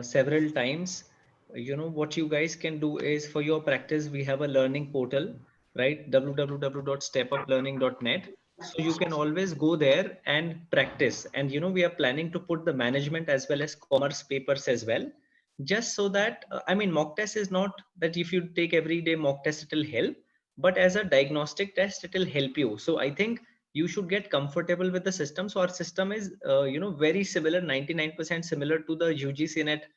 several times, what you guys can do is, for your practice, we have a learning portal, right? www.stepuplearning.net. So you can always go there and practice. And we are planning to put the management as well as commerce papers as well, just so that I mean, mock test is not that if you take every day mock test it will help, but as a diagnostic test it will help you. So I think you should get comfortable with the system. So our system is very similar, 99% similar to the UGC net,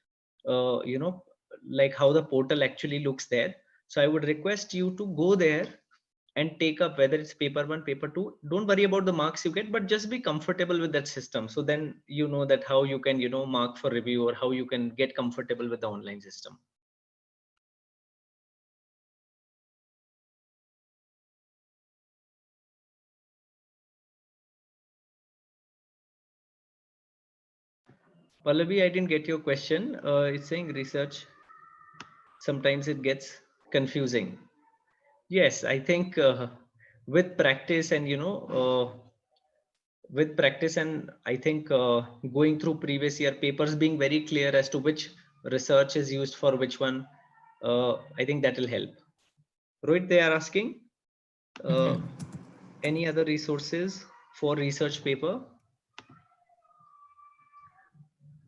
like how the portal actually looks there. So I would request you to go there and take up, whether it's paper 1, paper 2. Don't worry about the marks you get, but just be comfortable with that system. So then you know that how you can mark for review, or how you can get comfortable with the online system. Pallavi, I didn't get your question. It's saying research, sometimes it gets confusing. Yes, I think with practice and with practice, and I think going through previous year papers, being very clear as to which research is used for which one, I think that will help. Rohit, they are asking any other resources for research paper?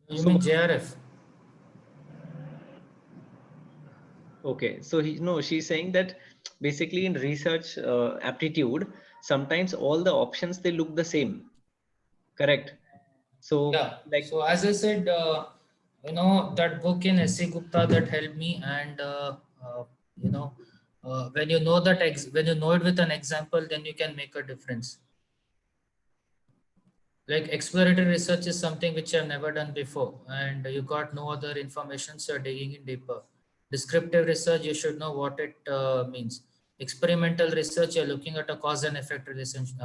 You mean JRF? Okay, so she's saying that basically in research aptitude, sometimes all the options, they look the same, correct? So Yeah. like, So as I said, that book in S.C. Gupta that helped me, and when you know that when you know it with an example, then you can make a difference. Like exploratory research is something which I've never done before, and you got no other information, so you're digging in deeper. Descriptive research, you should know what it means. Experimental research, you're looking at a cause and effect relationship,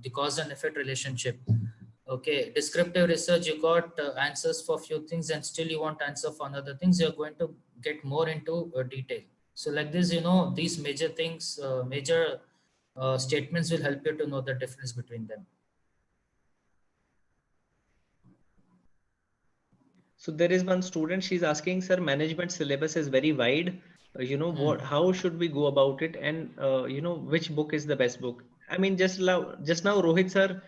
the cause and effect relationship. Okay, descriptive research, you got answers for few things, and still you want answer for another things. You're going to get more into detail. So like this, these major things, major statements will help you to know the difference between them. so there is one student, she's asking, sir, management syllabus is very wide. How should we go about it? And which book is the best book? I mean, just now Rohit sir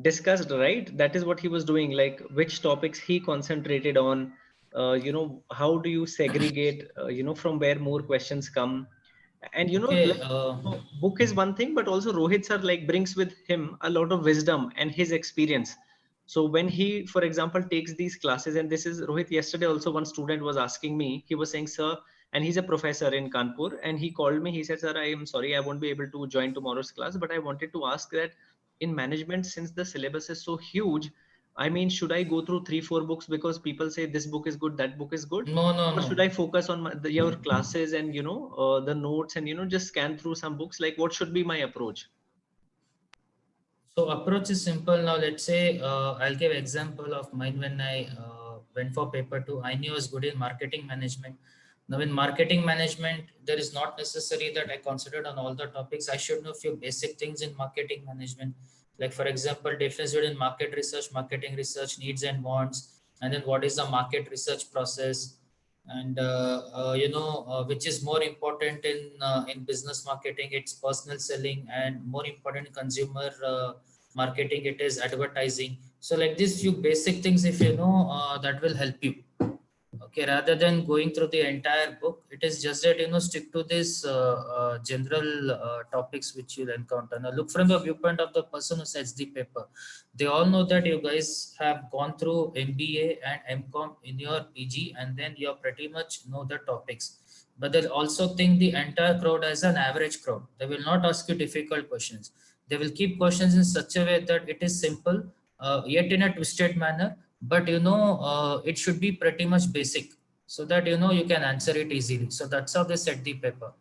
discussed, right? That is what he was doing, like which topics he concentrated on. How do you segregate, from where more questions come? And Okay. book is one thing, but also Rohit sir like brings with him a lot of wisdom and his experience. So when he, for example, takes these classes, and this is Rohit, yesterday also one student was asking me, he was saying, sir, and he's a professor in Kanpur, and he called me, he said, sir, I am sorry, I won't be able to join tomorrow's class, but I wanted to ask that in management, since the syllabus is so huge, I mean, should I go through 3-4 books because people say this book is good, that book is good? Or should I focus on your classes and the notes, and just scan through some books? Like, what should be my approach? So approach is simple. Now let's say I'll give example of mine went for paper 2. I knew I was good in marketing management. Now in marketing management, there is not necessary that I considered on all the topics. I should know few basic things in marketing management. Like for example, difference between market research, marketing research, needs and wants, and then what is the market research process, and which is more important in business marketing, it's personal selling, and more important in consumer marketing, it is advertising. So like these few basic things, if you know, that will help you. Okay, rather than going through the entire book, it is just that stick to this general topics which you'll encounter. Now look from the viewpoint of the person who sets the paper. They all know that you guys have gone through MBA and MCOM in your PG, and then you pretty much know the topics. But they'll also think the entire crowd as an average crowd. They will not ask you difficult questions. They will keep questions in such a way that it is simple, yet in a twisted manner, but it should be pretty much basic, so that you can answer it easily. So that's how they set the paper.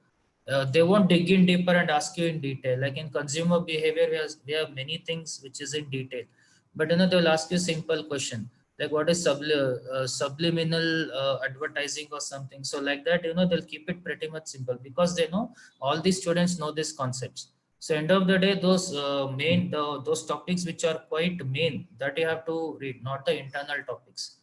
They won't dig in deeper and ask you in detail. Like in consumer behavior, we have many things which is in detail, but they'll ask you simple question like what is subliminal advertising or something. So like that, they'll keep it pretty much simple, because they know all these students know these concepts. So end of the day, those those topics which are quite main, that you have to read, not the internal topics.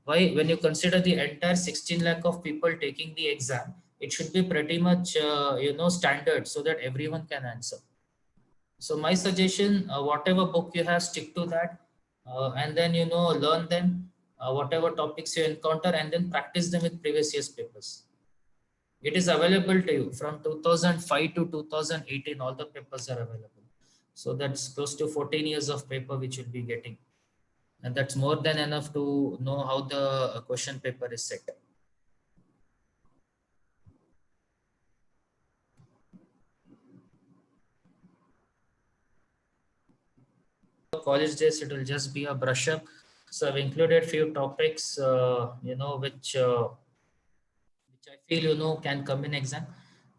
Why? When you consider the entire 16 lakh of people taking the exam, it should be pretty much standard, so that everyone can answer. So my suggestion, whatever book you have, stick to that, and then learn them, whatever topics you encounter, and then practice them with previous year's papers. It is available to you from 2005 to 2018. All the papers are available. So that's close to 14 years of paper which you'll be getting. And that's more than enough to know how the question paper is set. College days, it will just be a brush up. So I've included few topics, which I feel can come in exam.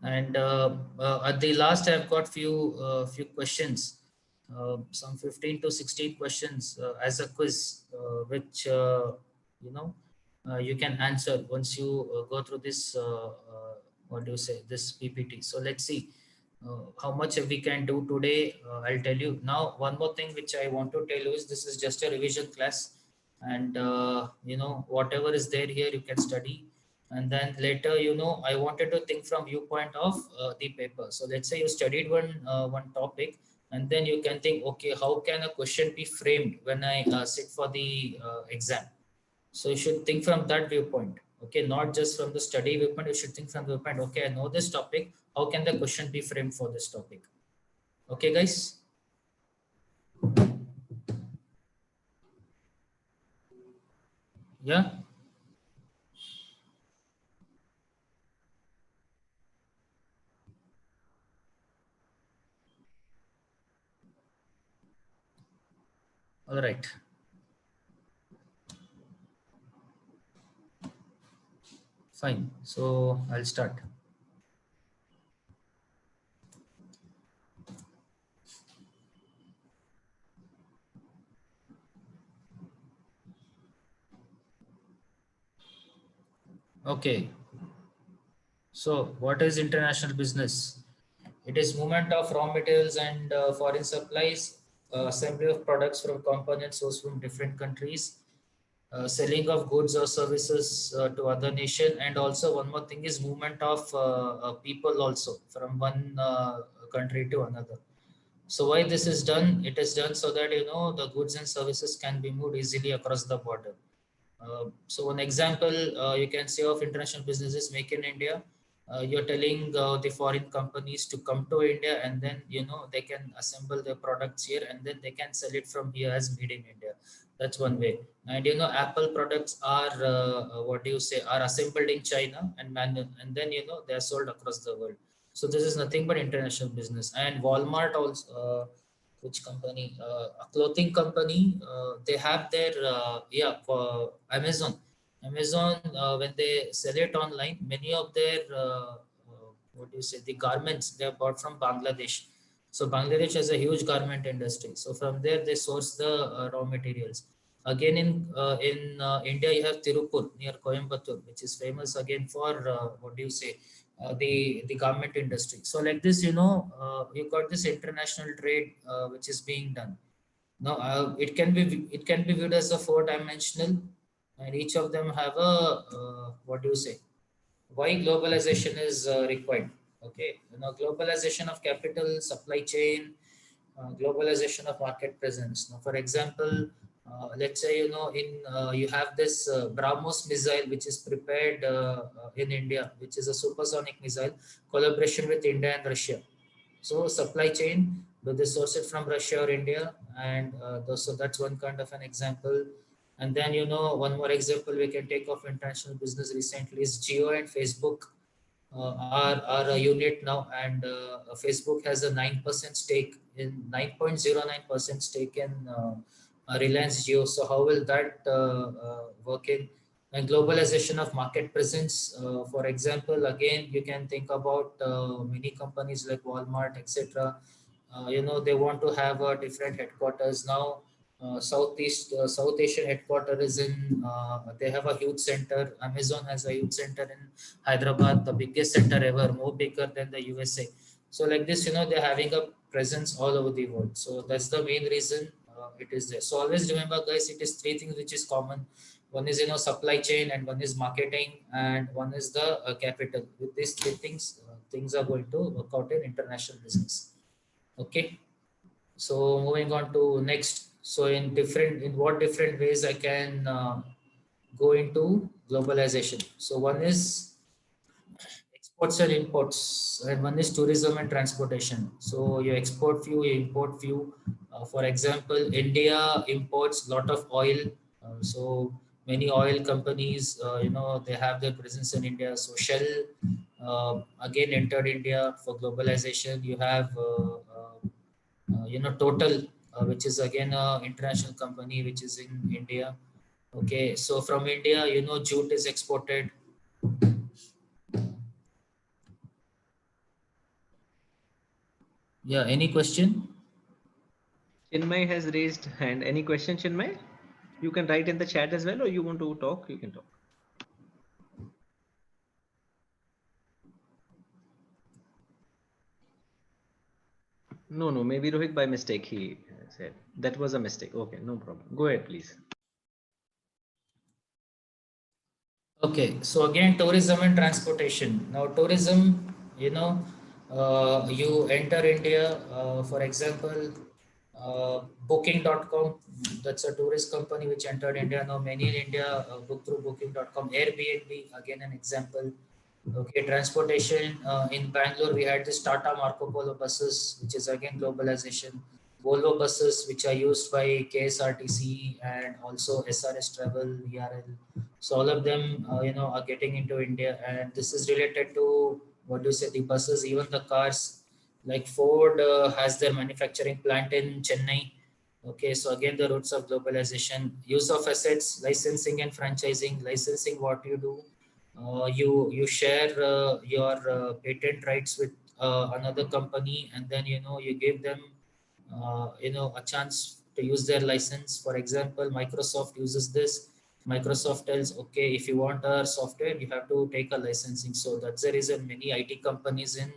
And at the last, I've got few questions, some 15 to 16 questions as a quiz, which you can answer once you go through this. What do you say? This PPT. So let's see how much we can do today. I'll tell you now. One more thing which I want to tell you is this is just a revision class, and whatever is there here you can study, and then later I wanted to think from viewpoint of the paper. So let's say you studied one topic, and then you can think, okay, how can a question be framed when I sit for the exam? So you should think from that viewpoint. Okay, not just from the study viewpoint. You should think from the viewpoint, okay, I know this topic, how can the question be framed for this topic? Okay guys. Yeah. All right. Fine. So I'll start. Okay. So what is international business? It is movement of raw materials and foreign supplies, assembly of products from components sourced from different countries, selling of goods or services to other nation, and also one more thing is movement of people also from one country to another. So why this is done? It is done so that the goods and services can be moved easily across the border. So one example you can say of international businesses, make in India. You're telling the foreign companies to come to India, and then they can assemble their products here, and then they can sell it from here as made in India. That's one way. And Apple products are what do you say, are assembled in China, and then they are sold across the world. So this is nothing but international business. And Walmart also. Which company? A clothing company. They have their for Amazon. Amazon, when they sell it online, many of their what do you say, the garments they are bought from Bangladesh. So Bangladesh has a huge garment industry. So from there they source the raw materials. Again, in India, you have Tirupur near Coimbatore, which is famous again for what do you say, the garment industry. So like this, you got this international trade which is being done. Now, it can be viewed as a four-dimensional, and each of them have a what do you say? Why globalization is required? Okay, globalization of capital, supply chain, globalization of market presence. Now, for example, let's say you have this BrahMos missile, which is prepared in India, which is a supersonic missile, collaboration with India and Russia. So supply chain, do they source it from Russia or India? And so that's one kind of an example. And then, one more example we can take of international business recently is Geo and Facebook are a unit now, and Facebook has a 9% stake in 9.09% stake in Reliance Geo. So how will that work in? And globalization of market presence, for example, again you can think about many companies like Walmart, etc. They want to have a different headquarters now. South Asian headquarters is in. They have a huge center. Amazon has a huge center in Hyderabad, the biggest center ever, more bigger than the USA. So like this, they're having a presence all over the world. So that's the main reason it is there. So always remember, guys, it is three things which is common. One is supply chain, and one is marketing, and one is the capital. With these three things, things are going to work out in international business. Okay. So moving on to next. So in what different ways I can go into globalization. So one is exports and imports, and one is tourism and transportation. So you export few, you import few. For example, India imports lot of oil. So many oil companies, they have their presence in India. So Shell again entered India for globalization. You have Total, which is again a international company which is in India. Okay, so from India, jute is exported. Yeah, any question? Chinmay has raised hand. Any question, Chinmay? You can write in the chat as well, or you want to talk? You can talk. No, maybe Rohit by mistake he said. That was a mistake. Okay, no problem. Go ahead, please. Okay, so again, tourism and transportation. Now, tourism, you enter India, for example, Booking.com, that's a tourist company which entered India. Now, many in India book through Booking.com. Airbnb, again, an example. Okay, transportation. In Bangalore, we had this Tata Marco Polo buses, which is again globalization. Volvo buses, which are used by KSRTC and also SRS Travel, VRL. So all of them, are getting into India, and this is related to what do you say? The buses, even the cars. Like Ford has their manufacturing plant in Chennai. Okay, so again, the roots of globalization, use of assets, licensing and franchising. Licensing, what you do, you share your patent rights with another company, and then you give them a chance to use their license. For example, Microsoft uses this. Microsoft tells, okay, if you want our software, you have to take a licensing. So that's the reason many IT companies in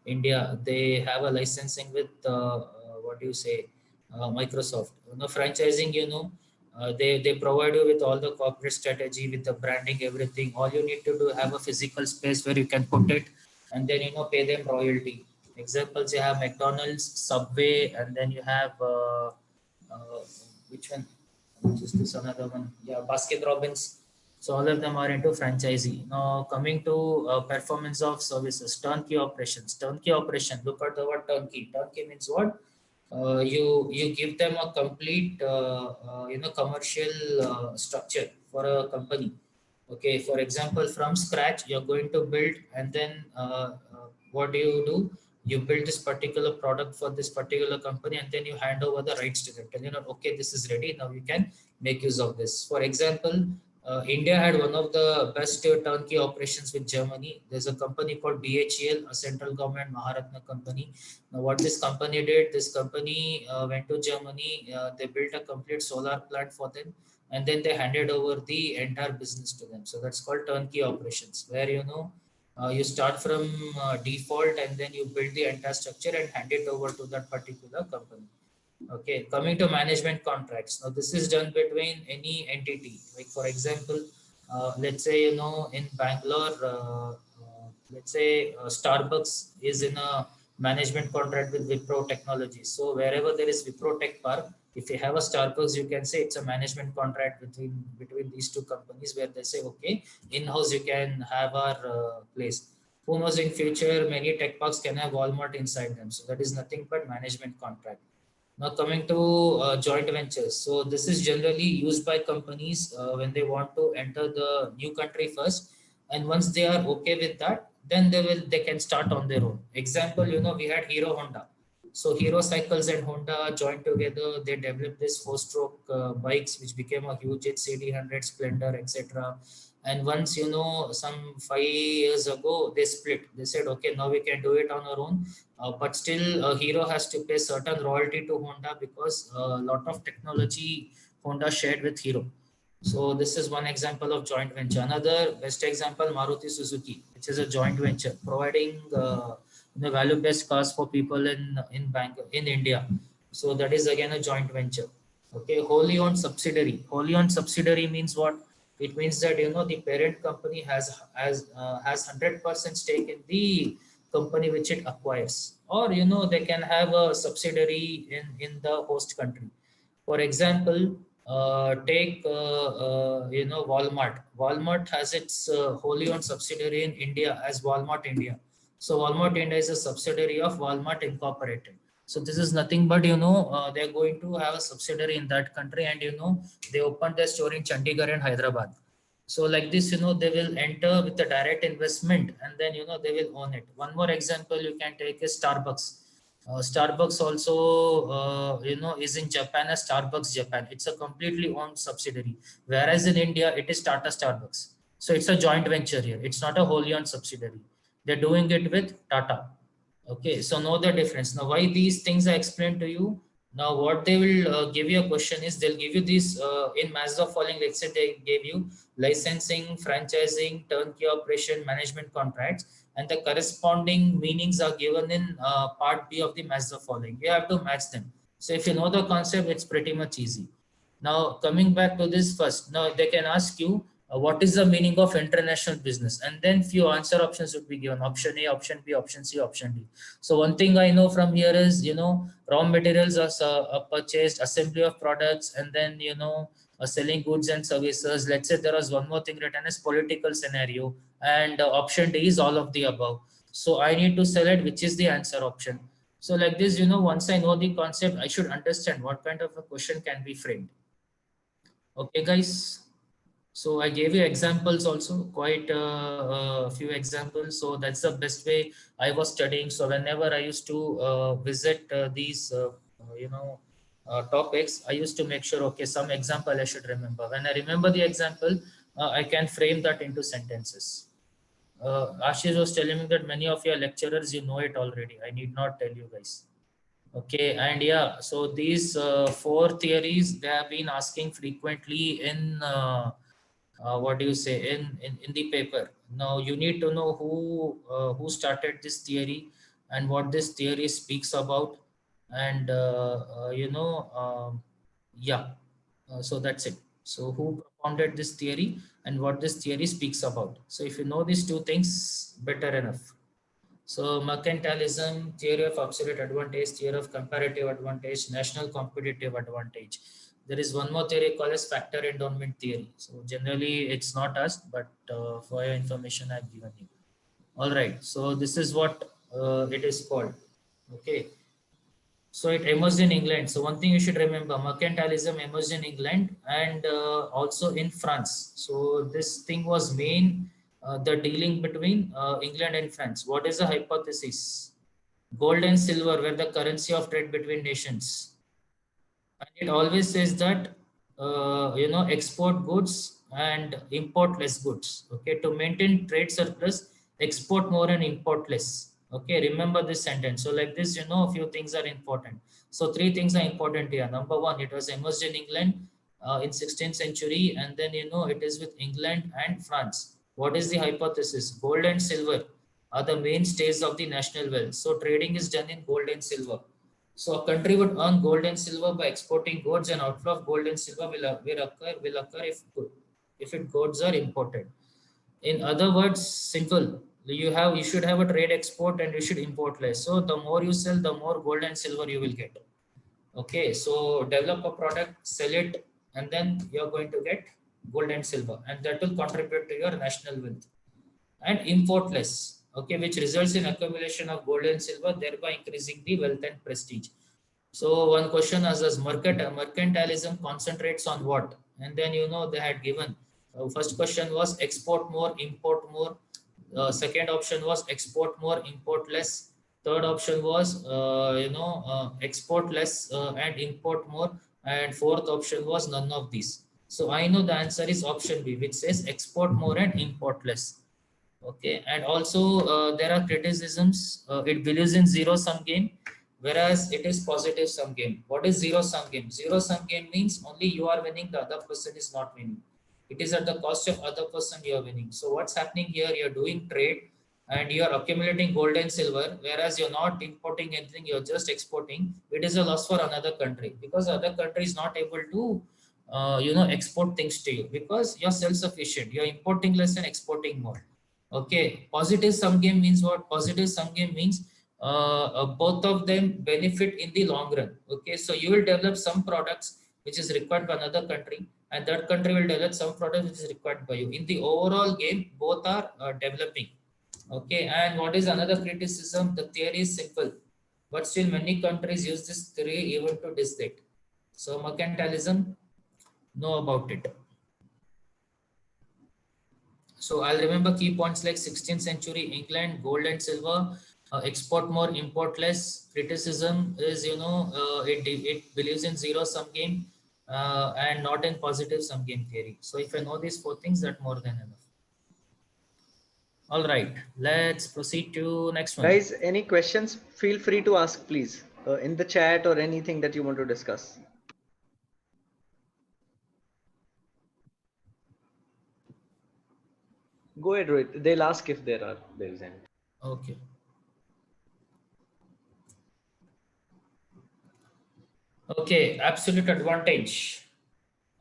India, they have a licensing with what do you say, Microsoft. Franchising, they provide you with all the corporate strategy, with the branding, everything. All you need to do, have a physical space where you can put it, and then pay them royalty. Examples, you have McDonald's, Subway, and then you have which one? Which is this another one? Yeah, Baskin Robbins. So all of them are into franchisee. Now coming to performance of services, turnkey operations. Turnkey operation. Look at the word turnkey. Turnkey means what? You give them a complete commercial structure for a company. Okay, for example, from scratch you're going to build, and then what do? You build this particular product for this particular company, and then you hand over the rights to them. Tell okay, this is ready now, you can make use of this. For example, India had one of the best turnkey operations with Germany. There's a company called BHEL, a central government Maharatna company. Now, what this company did, this company went to Germany. They built a complete solar plant for them, and then they handed over the entire business to them. So that's called turnkey operations, where you start from default, and then you build the entire structure and hand it over to that particular company. Okay, coming to management contracts. Now, this is done between any entity. Like, for example, let's say, in Bangalore, let's say Starbucks is in a management contract with Wipro Technologies. So, wherever there is Wipro Tech Park, if you have a Starbucks, you can say it's a management contract between these two companies where they say, okay, in-house you can have our place. Who knows, in future, many tech parks can have Walmart inside them. So, that is nothing but management contract. Now coming to joint ventures. So this is generally used by companies when they want to enter the new country first. And once they are okay with that, then they can start on their own. Example, we had Hero Honda. So Hero Cycles and Honda joined together. They developed this four-stroke bikes, which became a huge hit, CD100, Splendor, etc. And once, some 5 years ago, they split. They said, okay, now we can do it on our own, but still Hero has to pay certain royalty to Honda because a lot of technology Honda shared with Hero. So this is one example of joint venture. Another best example, Maruti Suzuki, which is a joint venture providing value-based cars for people in India. So that is again a joint venture. Okay, wholly owned subsidiary. Wholly owned subsidiary means what? It means that the parent company has 100% stake in the company which it acquires, or they can have a subsidiary in the host country. For example, take Walmart has its wholly owned subsidiary in India as Walmart India. So Walmart India is a subsidiary of Walmart Incorporated. So this is nothing but they're going to have a subsidiary in that country, and they opened their store in Chandigarh and Hyderabad. So like this, they will enter with a direct investment, and then they will own it. One more example you can take is Starbucks. Starbucks also is in Japan as Starbucks Japan. It's a completely owned subsidiary, whereas in India it is Tata Starbucks. So it's a joint venture here. It's not a wholly owned subsidiary. They're doing it with Tata. Okay, so know the difference. Now, why these things I explained to you? Now, what they will give you a question is they'll give you these in Mazda following. Let's say they gave you licensing, franchising, turnkey operation, management contracts, and the corresponding meanings are given in part B of the Mazda following. You have to match them. So, if you know the concept, it's pretty much easy. Now, coming back to this first, now they can ask you what is the meaning of international business, and then few answer options would be given: option A, option B, option C, option D. So one thing I know from here is raw materials are purchased, assembly of products, and then selling goods and services. Let's say there was one more thing written as political scenario, and option D is all of the above. So I need to select which is the answer option. So like this, once I know the concept, I should understand what kind of a question can be framed. Okay, guys. So I gave you examples also, quite a few examples. So that's the best way I was studying. So whenever I used to visit these, topics, I used to make sure, okay, some example I should remember. When I remember the example, I can frame that into sentences. Ashish was telling me that many of your lecturers, you know it already. I need not tell you guys. Okay, and yeah, so these four theories they have been asking frequently in what do you say in the paper. Now you need to know who started this theory and what this theory speaks about, and yeah, so that's it. So who propounded this theory and what this theory speaks about. So if you know these two things, better enough. So mercantilism, theory of absolute advantage, theory of comparative advantage, national competitive advantage. There is one more theory called as factor endowment theory. So generally it's not asked, but for your information I've given you. All right. So this is what it is called. Okay. So it emerged in England. So one thing you should remember, mercantilism emerged in England and also in France. So this thing was main, the dealing between England and France. What is the hypothesis? Gold and silver were the currency of trade between nations. And it always says that, export goods and import less goods. Okay, to maintain trade surplus, export more and import less. Okay, remember this sentence. So like this, a few things are important. So three things are important here. Number one, it was emerged in England in 16th century, and then it is with England and France. What is the hypothesis? Gold and silver are the mainstays of the national wealth. So trading is done in gold and silver. So a country would earn gold and silver by exporting goods, and outflow of gold and silver will occur if it goods are imported. In other words, simple. You should have a trade export and you should import less. So the more you sell, the more gold and silver you will get. Okay, so develop a product, sell it, and then you're going to get gold and silver, and that will contribute to your national wealth. And import less, okay, which results in accumulation of gold and silver, thereby increasing the wealth and prestige. So one question as mercantilism concentrates on what? And then they had given first question was export more, import more. Second option was export more, import less. Third option was export less and import more. And fourth option was none of these. So I know the answer is option B, which says export more and import less. Okay, and also there are criticisms. It believes in zero sum game, whereas it is positive sum game. What is zero sum game? Zero sum game means only you are winning, the other person is not winning. It is at the cost of other person you are winning. So what's happening here? You're doing trade and you are accumulating gold and silver, whereas you're not importing anything, you're just exporting. It is a loss for another country because other country is not able to export things to you because you're self-sufficient. You're importing less and exporting more. Okay, positive sum game means what? Positive sum game means both of them benefit in the long run. Okay, so you will develop some products which is required by another country, and that country will develop some product which is required by you. In the overall game, both are developing. Okay, and what is another criticism? The theory is simple, but still many countries use this theory even to this date. So mercantilism, know about it. So I'll remember key points like 16th century England, gold and silver, export more, import less. Criticism is, it believes in zero sum game and not in positive sum game theory. So if I know these four things, that's more than enough. All right, let's proceed to next one. Guys, any questions? Feel free to ask, please, in the chat or anything that you want to discuss. Go ahead, Rohit. They'll ask if there is any. Okay. Okay, absolute advantage.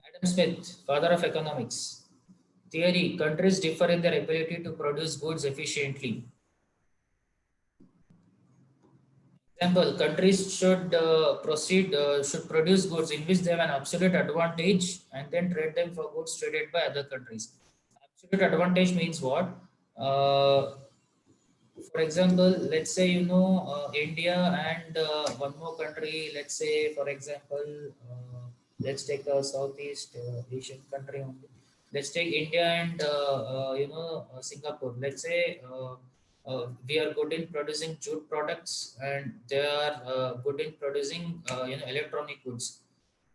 Adam Smith, father of economics. Theory, countries differ in their ability to produce goods efficiently. Example, countries should should produce goods in which they have an absolute advantage and then trade them for goods traded by other countries. Absolute advantage means what? For example, let's say India and one more country. Let's say, for example, let's take a Southeast Asian country only. Let's take India and Singapore. Let's say we are good in producing jute products, and they are good in producing electronic goods.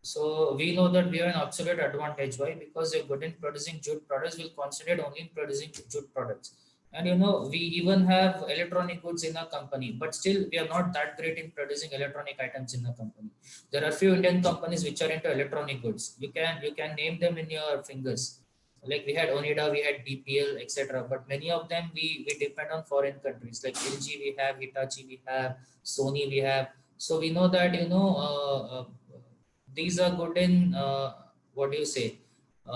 So we know that we have an absolute advantage. Why? Because they're good in producing jute products. We'll concentrate only in producing jute products. And we even have electronic goods in our company, but still we are not that great in producing electronic items in the company. There are few Indian companies which are into electronic goods. You can name them in your fingers. Like we had Onida, we had DPL, etc. But many of them we depend on foreign countries. Like LG, we have Hitachi, we have Sony, we have. So we know that these are good in what do you say?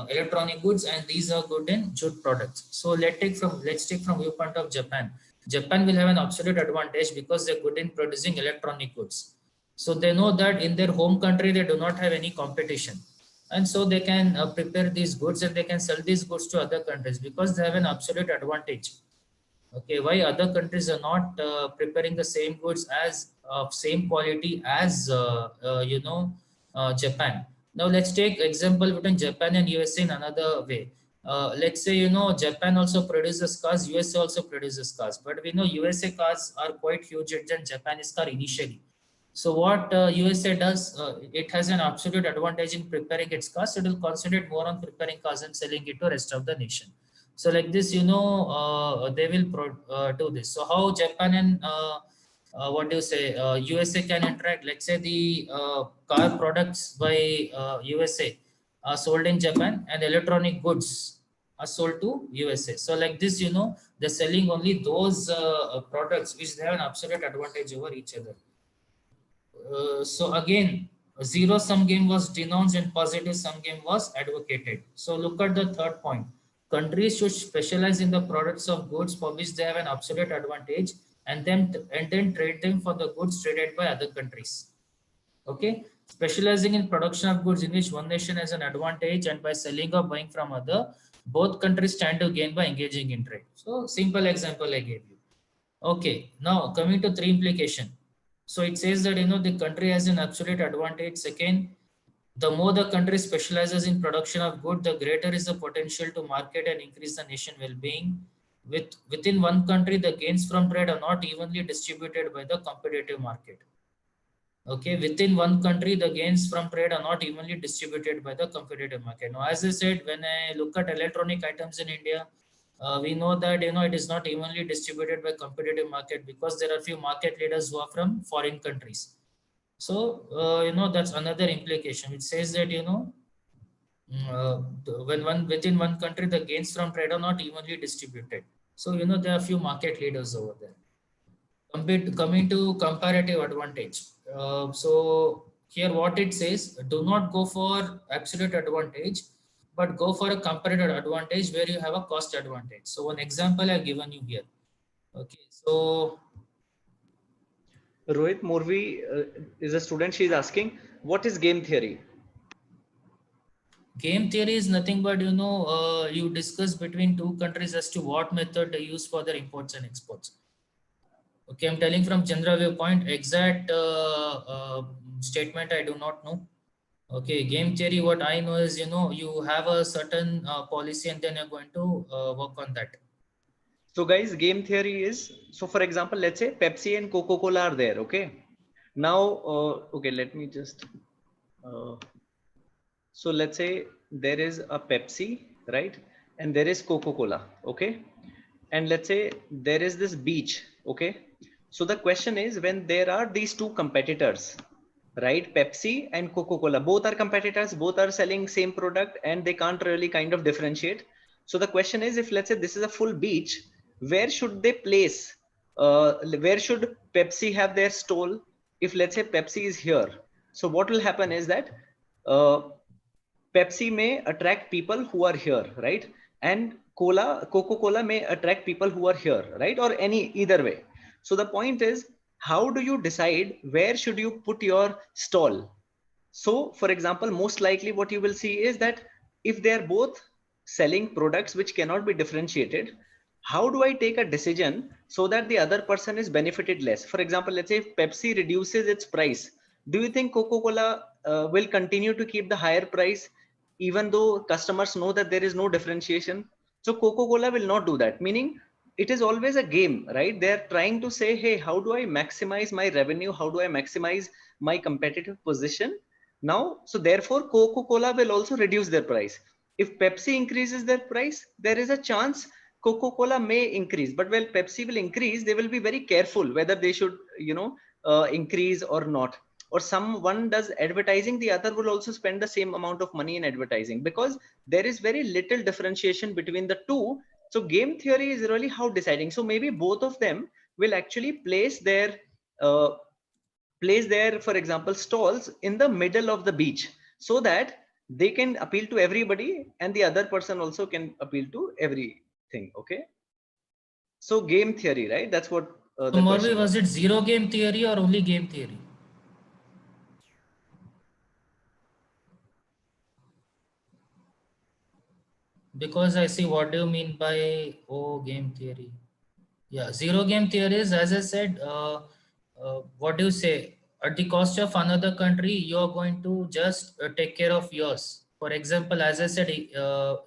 Electronic goods, and these are good in jute products. So let's take from viewpoint of Japan. Japan will have an absolute advantage because they're good in producing electronic goods. So they know that in their home country they do not have any competition, and so they can prepare these goods and they can sell these goods to other countries because they have an absolute advantage. Okay, why other countries are not preparing the same goods as same quality as Japan? Now let's take example between Japan and USA in another way. Let's say Japan also produces cars, USA also produces cars, but we know USA cars are quite huge than Japanese car initially. So what USA does, it has an absolute advantage in preparing its cars. It will concentrate more on preparing cars and selling it to rest of the nation. So like this, they will do this. So how Japan and what do you say, USA can interact? Let's say the car products by USA are sold in Japan and electronic goods are sold to USA. So like this, they're selling only those products which they have an absolute advantage over each other. So again, a zero sum game was denounced and positive sum game was advocated. So look at the third point. Countries should specialize in the products of goods for which they have an absolute advantage and then trade them for the goods traded by other countries. Okay, specializing in production of goods in which one nation has an advantage and by selling or buying from other, both countries stand to gain by engaging in trade. So simple example I gave you. Okay, now coming to three implication. So it says that the country has an absolute advantage. Second, the more the country specializes in production of good, the greater is the potential to market and increase the nation well-being. Within one country, the gains from trade are not evenly distributed by the competitive market. Okay, within one country, the gains from trade are not evenly distributed by the competitive market. Now, as I said, when I look at electronic items in India, we know that it is not evenly distributed by competitive market because there are few market leaders who are from foreign countries. So that's another implication which says that when within one country the gains from trade are not evenly distributed. So there are few market leaders over there. Coming to comparative advantage. So here what it says, do not go for absolute advantage, but go for a comparative advantage where you have a cost advantage. So one example I've given you here. Okay, so Rohit Morvi is a student. She is asking, what is game theory? game theory is nothing but you discuss between two countries as to what method they use for their imports and exports. Okay, I'm telling from general viewpoint. Exact statement I do not know. Okay, game theory, what I know is, you have a certain policy and then you're going to work on that. So guys, game theory is, so for example, let's say Pepsi and Coca-Cola are there. Okay. Now, okay, let me just, so let's say there is a Pepsi, right? And there is Coca-Cola. Okay. And let's say there is this beach. Okay. So the question is, when there are these two competitors, right? Pepsi and Coca-Cola, both are competitors, both are selling same product and they can't really kind of differentiate. So the question is, if let's say this is a full beach, where should they place? Where should Pepsi have their stall? If let's say Pepsi is here, so what will happen is that uh, Pepsi may attract people who are here, right? And Coca-Cola may attract people who are here, right? Or any either way. So the point is, how do you decide where should you put your stall? So, for example, most likely what you will see is that if they are both selling products which cannot be differentiated, how do I take a decision so that the other person is benefited less? For example, let's say if Pepsi reduces its price, do you think Coca-Cola will continue to keep the higher price even though customers know that there is no differentiation? So Coca-Cola will not do that, meaning it is always a game, right? They're trying to say, hey, how do I maximize my revenue? How do I maximize my competitive position? Now, so therefore, Coca-Cola will also reduce their price. If Pepsi increases their price, there is a chance Coca-Cola may increase. But while Pepsi will increase, they will be very careful whether they should, increase or not. Or someone does advertising, the other will also spend the same amount of money in advertising because there is very little differentiation between the two. So game theory is really how deciding. So maybe both of them will actually uh, place their, for example, stalls in the middle of the beach so that they can appeal to everybody and the other person also can appeal to everything. Okay. So game theory, right? That's what So the Morvi, question was was. it zero game theory or only game theory? Because I see what do you mean by game theory. Yeah, zero game theory is, as I said, what do you say? At the cost of another country, you are going to just take care of yours. For example, as I said,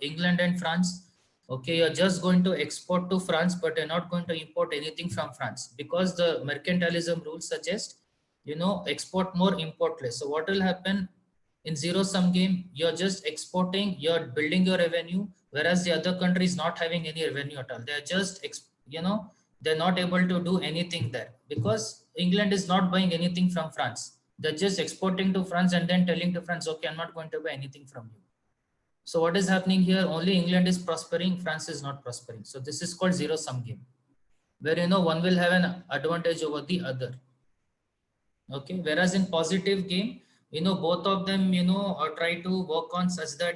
England and France, okay, you're just going to export to France, but you're not going to import anything from France because the mercantilism rules suggest export more, import less. So what will happen in zero sum game? You're just exporting, you're building your revenue, whereas the other country is not having any revenue at all. They're just, they're not able to do anything there because England is not buying anything from France. They're just exporting to France and then telling to France, okay, I'm not going to buy anything from you. So what is happening here? Only England is prospering, France is not prospering. So this is called zero sum game, where one will have an advantage over the other. Okay, whereas in positive game, both of them try to work on such that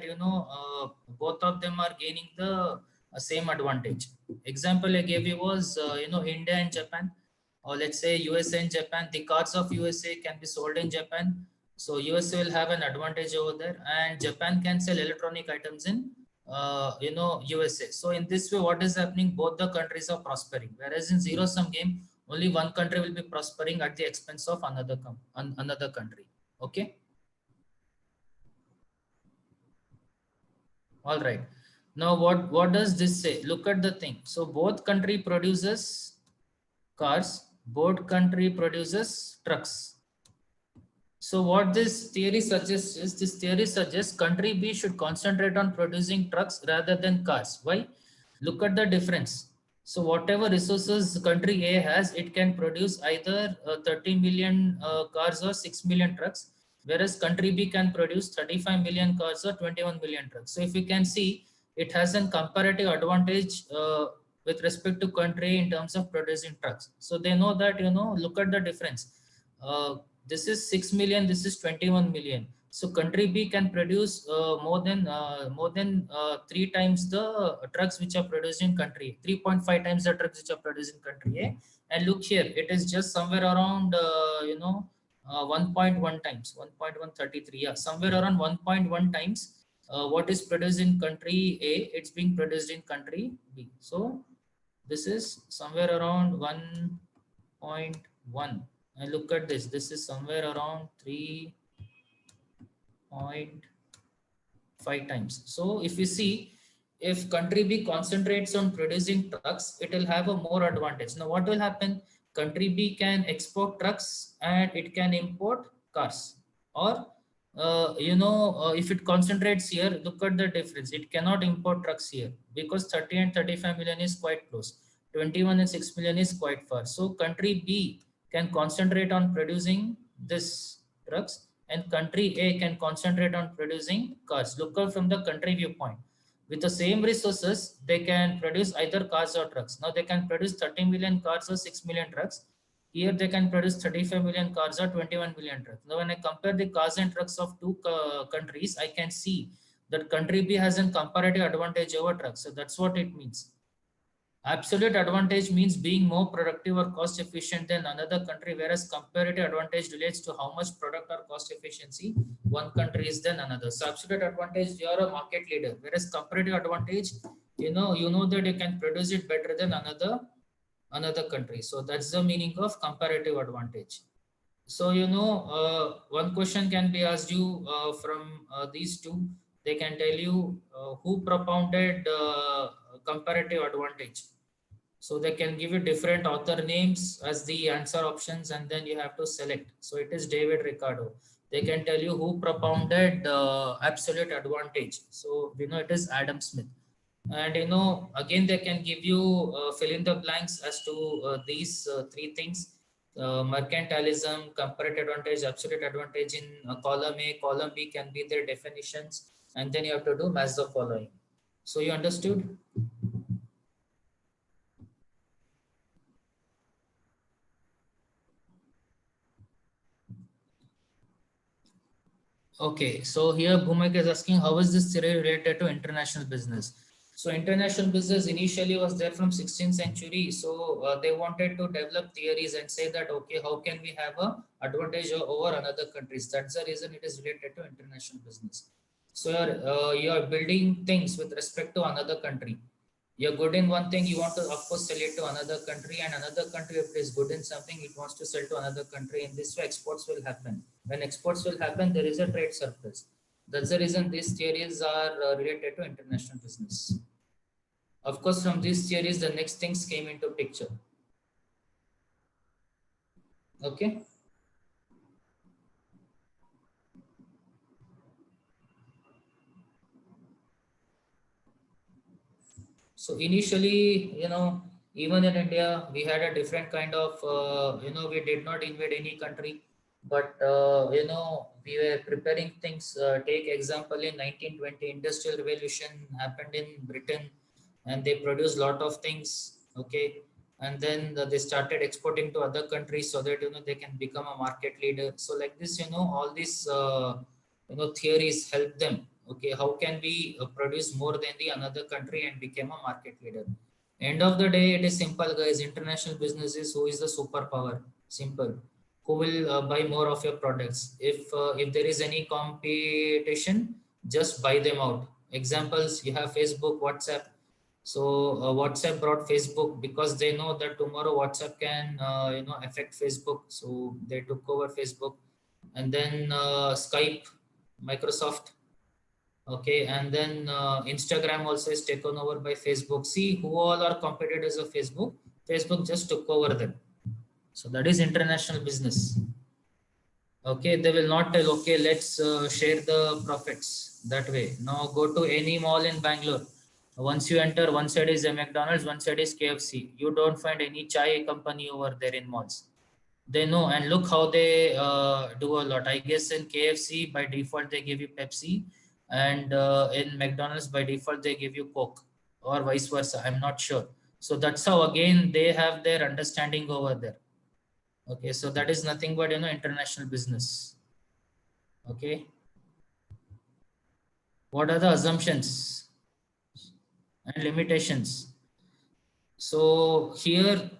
both of them are gaining the same advantage. Example I gave you was India and Japan, or let's say USA and Japan. The cars of USA can be sold in Japan, so USA will have an advantage over there, and Japan can sell electronic items in USA. So in this way, what is happening? Both the countries are prospering, whereas in zero sum game, only one country will be prospering at the expense of another country. Okay, all right. Now what does this say? Look at the thing. So both country produces cars, both country produces trucks. So what this theory suggests is, this theory suggests country B should concentrate on producing trucks rather than cars. Why? Look at the difference. So whatever resources country A has, it can produce either 30 million cars or 6 million trucks, whereas country B can produce 35 million cars or 21 million trucks. So if you can see, it has a comparative advantage with respect to country in terms of producing trucks. So they know that, look at the difference. This is 6 million, this is 21 million. So country B can produce more than 3 times the trucks which are produced in country A, 3.5 times the trucks which are produced in country A. And look here, it is just somewhere around 1.1 times, 1.133, yeah, somewhere around 1.1 times what is produced in country A, it's being produced in country B. So this is somewhere around 1.1. And look at this, this is somewhere around 3.5 times. So if you see, if country B concentrates on producing trucks, it will have a more advantage. Now what will happen? Country B can export trucks and it can import cars. Or if it concentrates here, look at the difference. It cannot import trucks here because 30 and 35 million is quite close. 21 and 6 million is quite far. So country B can concentrate on producing this trucks, and country A can concentrate on producing cars. Look out from the country viewpoint. With the same resources, they can produce either cars or trucks. Now they can produce 30 million cars or 6 million trucks. Here they can produce 35 million cars or 21 million trucks. Now when I compare the cars and trucks of two countries, I can see that country B has a comparative advantage over trucks. So that's what it means. Absolute advantage means being more productive or cost efficient than another country, whereas comparative advantage relates to how much product or cost efficiency one country is than another. So absolute advantage, you are a market leader, whereas comparative advantage, you know that you can produce it better than another country. So that's the meaning of comparative advantage. So one question can be asked you from these two. They can tell you who propounded comparative advantage. So they can give you different author names as the answer options, and then you have to select. So it is David Ricardo. They can tell you who propounded absolute advantage. So it is Adam Smith. And again they can give you fill in the blanks as to these three things: mercantilism, comparative advantage, absolute advantage in column A. Column B can be their definitions, and then you have to do match the following. So you understood? Okay, so here Bhumek is asking, how is this theory related to international business? So international business initially was there from 16th century. So they wanted to develop theories and say that, okay, how can we have a advantage over another countries? That's the reason it is related to international business. So you're building things with respect to another country. You're good in one thing, you want to of course sell it to another country, and another country, if it is good in something, it wants to sell to another country. In this way exports will happen. When exports will happen, there is a trade surplus. That's the reason these theories are related to international business. Of course, from these theories the next things came into picture. Okay. So initially, even in India, we had a different kind of, we did not invade any country, but, we were preparing things. Take example in 1920, Industrial Revolution happened in Britain, and they produced lot of things. Okay. And then they started exporting to other countries so that, they can become a market leader. So like this, all these, theories help them. Okay, how can we produce more than the another country and become a market leader? End of the day, it is simple, guys. International businesses, who is the superpower? Simple. Who will buy more of your products? If there is any competition, just buy them out. Examples: you have Facebook, WhatsApp. So WhatsApp brought Facebook because they know that tomorrow WhatsApp can affect Facebook. So they took over Facebook. And then Skype, Microsoft. Okay, and then Instagram also is taken over by Facebook. See who all are competitors of Facebook. Facebook just took over them. So that is international business. Okay, they will not tell, okay, let's share the profits that way. Now go to any mall in Bangalore. Once you enter, one side is a McDonald's, one side is KFC. You don't find any chai company over there in malls. They know, and look how they do a lot. I guess in KFC by default they give you Pepsi, and in McDonald's by default they give you Coke, or vice versa. I'm not sure. So that's how again they have their understanding over there. Okay, so that is nothing but international business. Okay, what are the assumptions and limitations? So here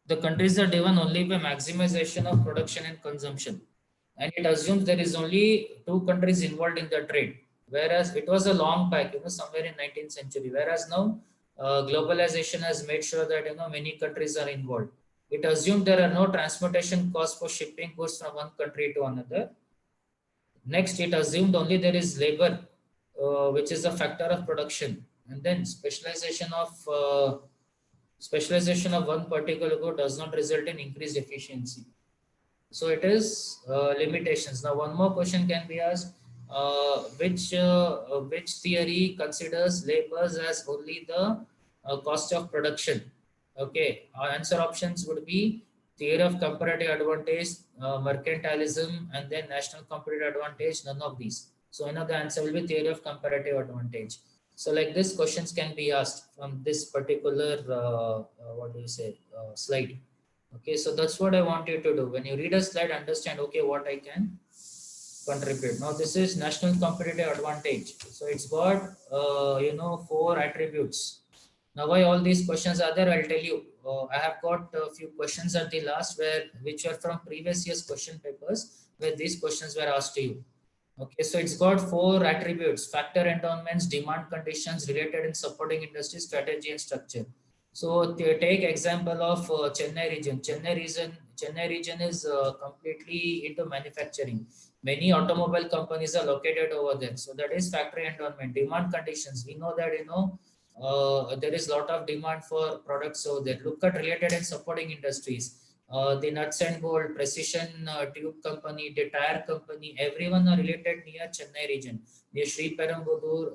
the countries are driven only by maximization of production and consumption, and it assumes there is only two countries involved in the trade, whereas it was a long back, somewhere in 19th century, whereas now globalization has made sure that many countries are involved. It assumed there are no transportation costs for shipping goods from one country to another. Next, it assumed only there is labor, which is a factor of production, and then specialization of one particular good does not result in increased efficiency. So it is limitations. Now, one more question can be asked: which theory considers labors as only the cost of production? Okay, our answer options would be theory of comparative advantage, mercantilism, and then national comparative advantage. None of these. So the answer will be theory of comparative advantage. So like this, questions can be asked from this particular what do you say slide. Okay, so that's what I want you to do. When you read a slide, understand, okay, what I can contribute. Now, this is national competitive advantage. So it's got, 4 attributes. Now, why all these questions are there, I'll tell you. I have got a few questions at the last which are from previous year's question papers, where these questions were asked to you. Okay, so it's got 4 attributes: factor endowments, demand conditions, related and supporting industry, strategy and structure. So take example of Chennai region. Chennai region is completely into manufacturing. Many automobile companies are located over there. So that is factory endowment. Demand conditions. We know that there is a lot of demand for products over there. Look at related and supporting industries. The nuts and bolt, precision tube company, the tire company, everyone are related near Chennai region. Near Sri Perumbudur,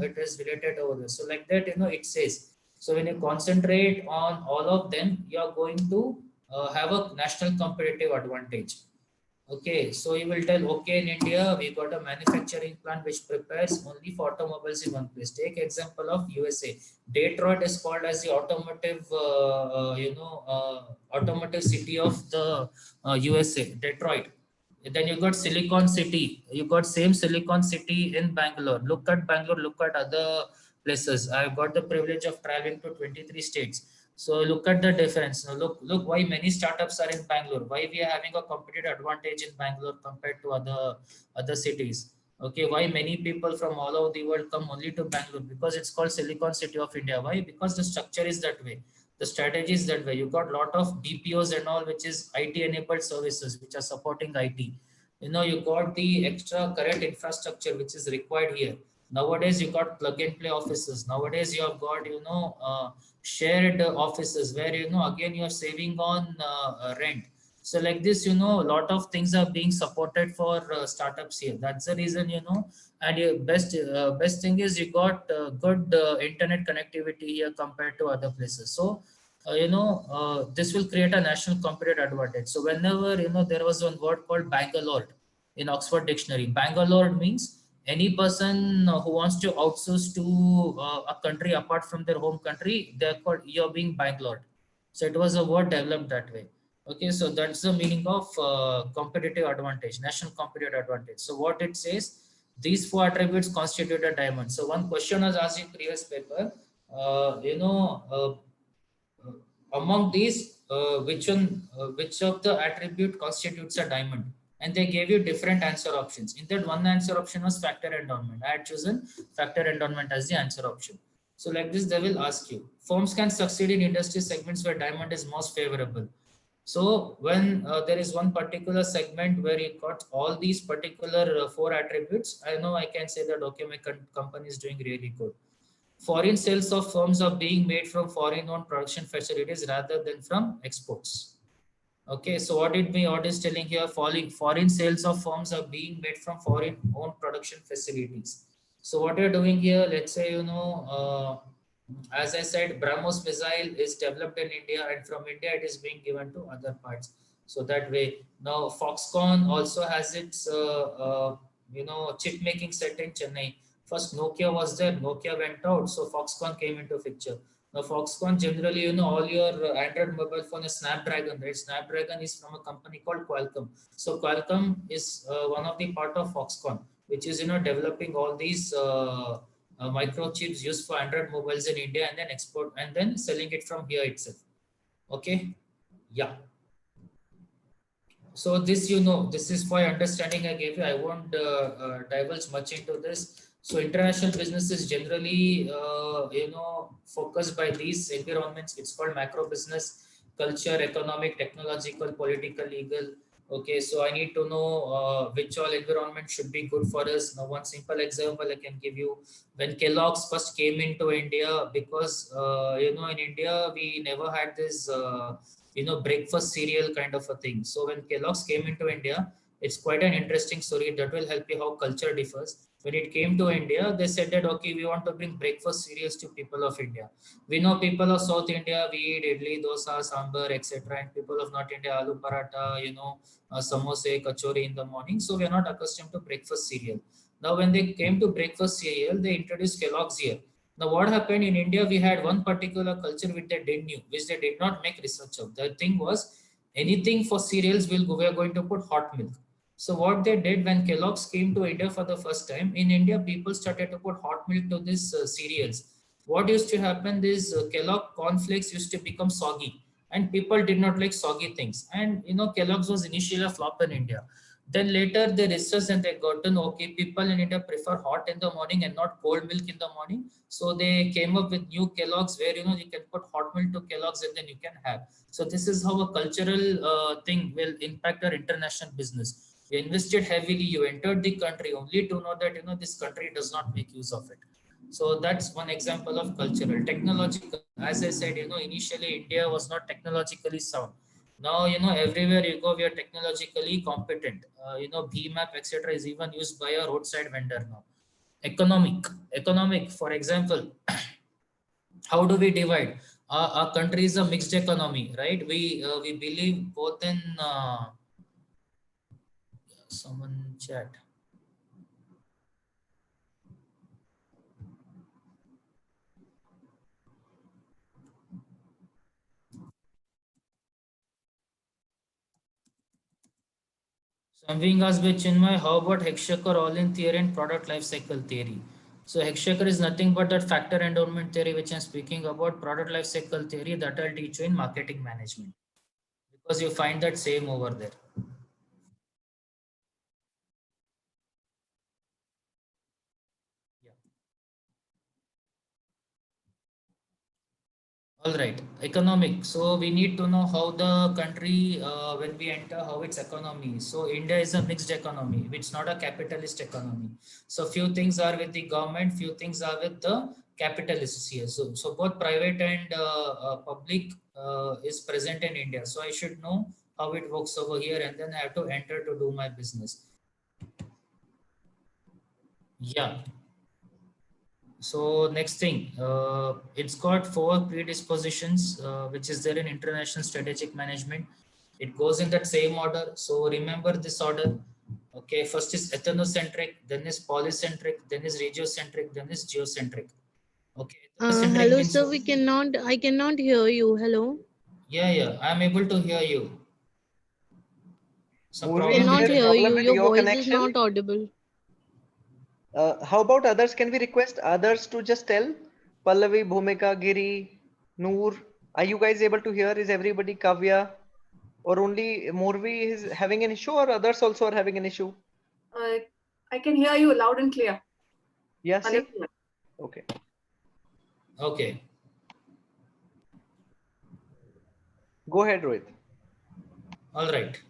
it is related over there. So like that, it says. So when you concentrate on all of them, you are going to have a national competitive advantage. Okay, so you will tell, okay, in India, we got a manufacturing plant which prepares only for automobiles in one place. Take example of USA. Detroit is called as the automotive city of the USA, Detroit. Then you got Silicon City. You got same Silicon City in Bangalore. Look at Bangalore, look at other places. I've got the privilege of traveling to 23 states. So look at the difference. Now look why many startups are in Bangalore. Why we are having a competitive advantage in Bangalore compared to other cities. Okay, why many people from all over the world come only to Bangalore? Because it's called Silicon City of India. Why? Because the structure is that way. The strategy is that way. You got a lot of BPOs and all, which is IT enabled services, which are supporting IT. You got the extra current infrastructure, which is required here. Nowadays, you got plug and play offices. Nowadays, you have got, shared offices where, again, you're saving on rent. So like this, a lot of things are being supported for startups here. That's the reason, and best thing is you got good internet connectivity here compared to other places. So this will create a national competitive advantage. So whenever there was one word called Bangalore in Oxford Dictionary. Bangalore means any person who wants to outsource to a country apart from their home country, they're called, you're being Bangalore. So it was a word developed that way. Okay, so that's the meaning of competitive advantage, national competitive advantage. So what it says, these four attributes constitute a diamond. So one question was asked in previous paper, among these, which of the attribute constitutes a diamond? And they gave you different answer options. In that, one answer option was factor endowment. I had chosen factor endowment as the answer option. So like this, they will ask you, firms can succeed in industry segments where diamond is most favorable. So when there is one particular segment where you got all these particular four attributes, I know I can say that, okay, my company is doing really good. Foreign sales of firms are being made from foreign-owned production facilities rather than from exports. Okay, so what what is telling here, foreign sales of firms are being made from foreign-owned production facilities. So what you're doing here, let's say, as I said, BrahMos missile is developed in India, and from India it is being given to other parts. So that way, now Foxconn also has its, chip making set in Chennai. First Nokia was there, Nokia went out, so Foxconn came into picture. Now Foxconn generally, all your Android mobile phone is Snapdragon, right? Snapdragon is from a company called Qualcomm. So Qualcomm is one of the part of Foxconn, which is, developing all these microchips used for Android mobiles in India and then export and then selling it from here itself. Okay. Yeah. So this, this is for understanding I gave you. I won't divulge much into this. So international business is generally, focused by these environments. It's called macro business, culture, economic, technological, political, legal. Okay, so I need to know which all environment should be good for us. Now, one simple example I can give you. When Kellogg's first came into India, because, in India, we never had this, breakfast cereal kind of a thing. So when Kellogg's came into India, it's quite an interesting story that will help you how culture differs. When it came to India, they said that, okay, we want to bring breakfast cereals to people of India. We know people of South India, we eat idli, dosa, sambar, etc. And people of North India, aloo paratha, samosa, kachori in the morning. So we are not accustomed to breakfast cereal. Now, when they came to breakfast cereal, they introduced Kellogg's here. Now, what happened in India, we had one particular culture which they didn't knew, which they did not make research of. The thing was, anything for cereals, we are going to put hot milk. So what they did when Kellogg's came to India for the first time, in India, people started to put hot milk to these cereals. What used to happen is Kellogg cornflakes used to become soggy, and people did not like soggy things. And Kellogg's was initially a flop in India. Then later they researched and they got to know, okay, people in India prefer hot in the morning and not cold milk in the morning. So they came up with new Kellogg's where, you can put hot milk to Kellogg's and then you can have. So this is how a cultural thing will impact our international business. You invested heavily, you entered the country only to know that, this country does not make use of it. So that's one example of cultural. Technological, as I said, initially India was not technologically sound. Now, everywhere you go, we are technologically competent. BMAP, etc. is even used by a roadside vendor now. Economic, for example, how do we divide? Our country is a mixed economy, right? We believe both in someone chat. So I'm being asked by Chinmay, how about Hexaker all-in theory and product life cycle theory? So Hexaker is nothing but that factor endowment theory, which I'm speaking about, product life cycle theory that I'll teach you in marketing management, because you find that same over there. All right, economic. So we need to know how the country, when we enter, how its economy. So India is a mixed economy, which is not a capitalist economy. So few things are with the government, few things are with the capitalists here. So both private and public is present in India. So I should know how it works over here, and then I have to enter to do my business. Yeah. So next thing, it's got 4 predispositions, which is there in international strategic management. It goes in that same order. So remember this order. Okay, first is ethnocentric, then is polycentric, then is regiocentric, then is geocentric. Okay, ethnocentric Hello, means sir. what? I cannot hear you. Hello. Yeah, I'm able to hear you. Some Moorvi, is problem with Cannot there a the hear problem you. with Your your voice is connection? not audible. How about others? Can we request others to just tell? Pallavi, Bhumika, Giri, Noor, are you guys able to hear? Is everybody Kavya? Or only Moorvi is having an issue, or others also are having an issue? I can hear you loud and clear. Yeah, see? Understood. Okay. Okay. Go ahead, Rohit. All right.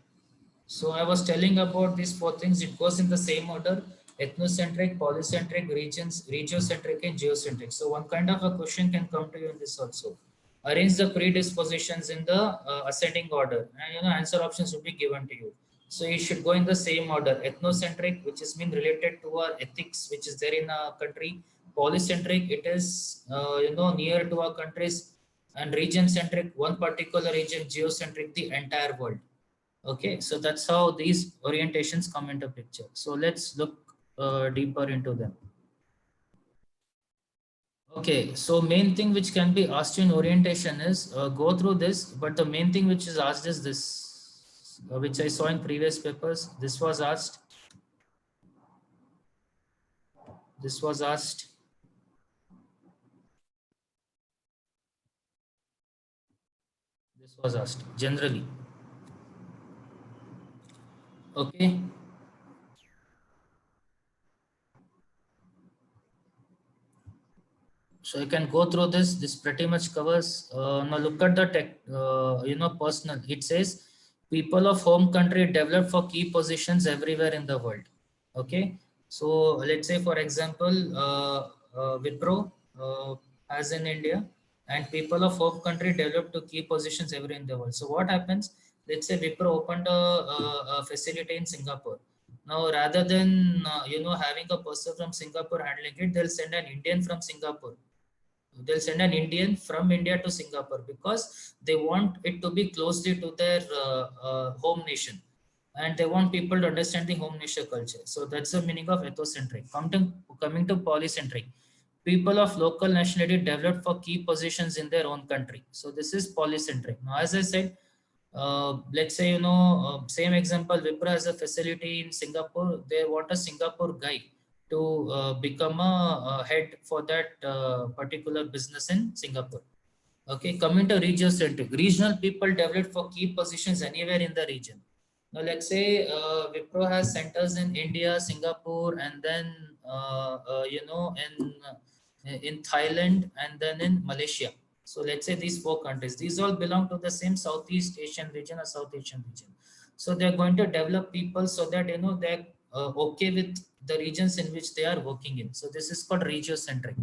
So I was telling about these 4 things. It goes in the same order: ethnocentric, polycentric, regiocentric, and geocentric. So one kind of a question can come to you in this also. Arrange the predispositions in the ascending order, and answer options will be given to you. So you should go in the same order: ethnocentric, which is been related to our ethics, which is there in a country; polycentric, it is near to our countries; and region centric, one particular region; geocentric, the entire world. Okay, so that's how these orientations come into picture. So let's look deeper into them. Okay, so main thing which can be asked in orientation is go through this, but the main thing which is asked is this, which I saw in previous papers. This was asked. This was asked. This was asked generally. Okay. So you can go through this. This pretty much covers. Now look at the tech. Personal. It says people of home country develop for key positions everywhere in the world. Okay. So let's say, for example, Wipro, as in India, and people of home country develop to key positions everywhere in the world. So what happens? Let's say Wipro opened a facility in Singapore. Now, rather than having a person from Singapore handling it, they'll send an Indian from Singapore. They'll send an Indian from India to Singapore because they want it to be closely to their home nation, and they want people to understand the home nation culture. So that's the meaning of ethnocentric. Coming to polycentric, people of local nationality developed for key positions in their own country. So this is polycentric. Now, as I said, let's say same example, Wipro has a facility in Singapore. They want a Singapore guy to become a head for that particular business in Singapore. Okay, coming to region-centric, regional people developed for key positions anywhere in the region. Now, let's say Wipro has centers in India, Singapore, and then in Thailand, and then in Malaysia. So let's say these 4 countries. These all belong to the same Southeast Asian region or South Asian region. So they're going to develop people so that they're okay with the regions in which they are working in. So this is called regiocentric.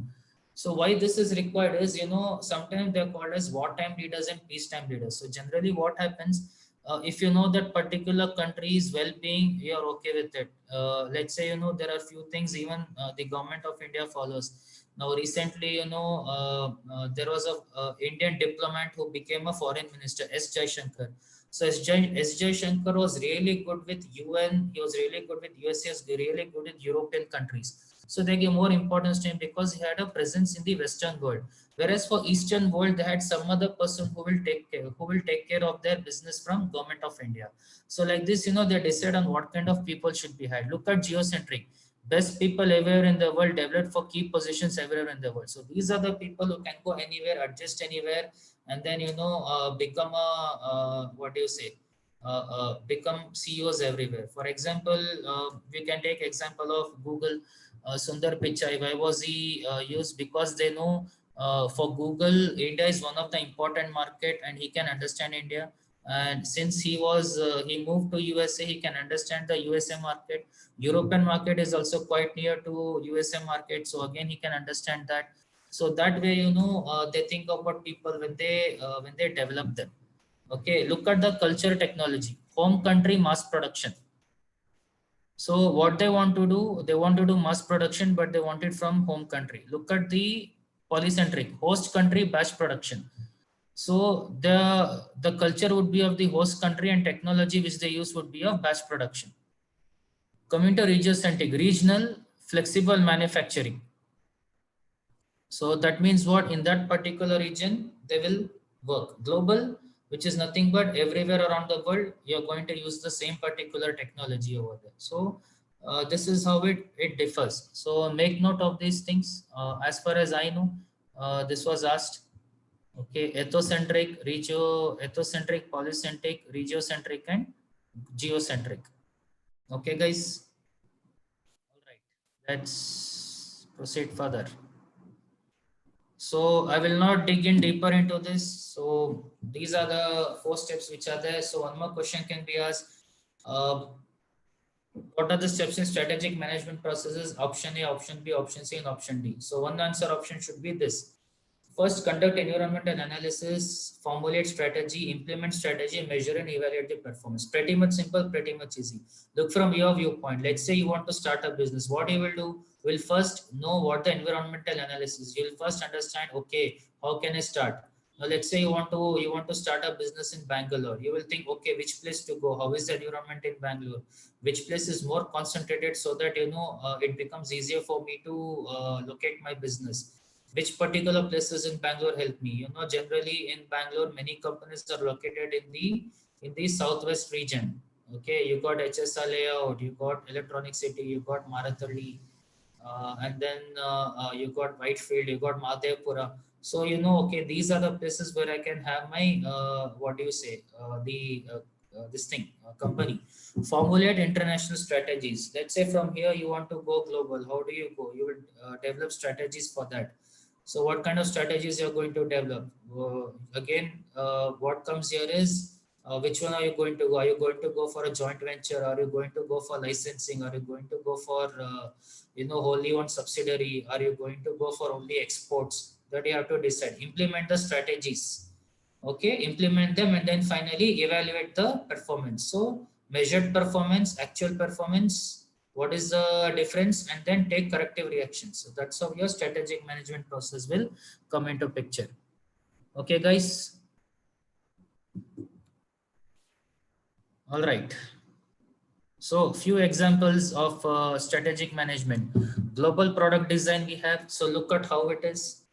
So why this is required is, sometimes they're called as wartime leaders and peacetime leaders. So generally what happens, if you know that particular country's well-being, you're okay with it. Let's say, there are few things even the government of India follows. Now, recently, there was a Indian diplomat who became a foreign minister, S. Jaishankar. So S. Jaishankar was really good with UN. He was really good with USA. He was really good with European countries. So they give more importance to him because he had a presence in the Western world. Whereas for Eastern world, they had some other person who will take care of their business from government of India. So like this, they decide on what kind of people should be hired. Look at geocentric. Best people everywhere in the world developed for key positions everywhere in the world. So these are the people who can go anywhere, adjust anywhere, and then become what do you say? Become CEOs everywhere. For example, we can take example of Google. Sundar Pichai. Why was he used? Because they know for Google, India is one of the important market, and he can understand India. And since he moved to USA, he can understand the USA market. European market is also quite near to USA market, so again he can understand that. So that way, they think about people when they develop them. Okay, look at the culture technology, home country mass production. So what they want to do, they want to do mass production, but they want it from home country. Look at the polycentric, host country batch production. So the culture would be of the host country and technology which they use would be of batch production. Coming to regiocentric, regional flexible manufacturing. So that means what, in that particular region they will work. Global, which is nothing but everywhere around the world you're going to use the same particular technology over there. So this is how it differs. So make note of these things. As far as I know, this was asked. Okay, ethnocentric, polycentric, regiocentric, and geocentric. Okay, guys. All right, let's proceed further. So I will not dig in deeper into this. So these are the 4 steps which are there. So one more question can be asked. What are the steps in strategic management processes? Option A, option B, option C, and option D. So one answer option should be this. First, conduct environmental analysis, formulate strategy, implement strategy, measure and evaluate the performance. Pretty much simple, pretty much easy. Look from your viewpoint. Let's say you want to start a business. What you will do? Will first know what the environmental analysis. You'll first understand, okay, how can I start? Now, let's say you want to start a business in Bangalore. You will think, okay, which place to go? How is the environment in Bangalore? Which place is more concentrated so that it becomes easier for me to locate my business. Which particular places in Bangalore help me? Generally in Bangalore, many companies are located in the southwest region. Okay, you got HSR Layout, you got Electronic City, you got Marathalli, and then you got Whitefield, you got Madhepura. So okay, these are the places where I can have my company. Formulate international strategies. Let's say from here you want to go global. How do you go? You will develop strategies for that. So what kind of strategies you're going to develop? What comes here is which one are you going to go? Are you going to go for a joint venture? Are you going to go for licensing? Are you going to go for wholly owned subsidiary? Are you going to go for only exports? That you have to decide. Implement the strategies. Okay, implement them and then finally evaluate the performance. So measured performance, actual performance, what is the difference, and then take corrective reactions. So that's how your strategic management process will come into picture. Okay, guys. All right. So few examples of strategic management. Global product design we have. So look at how it is.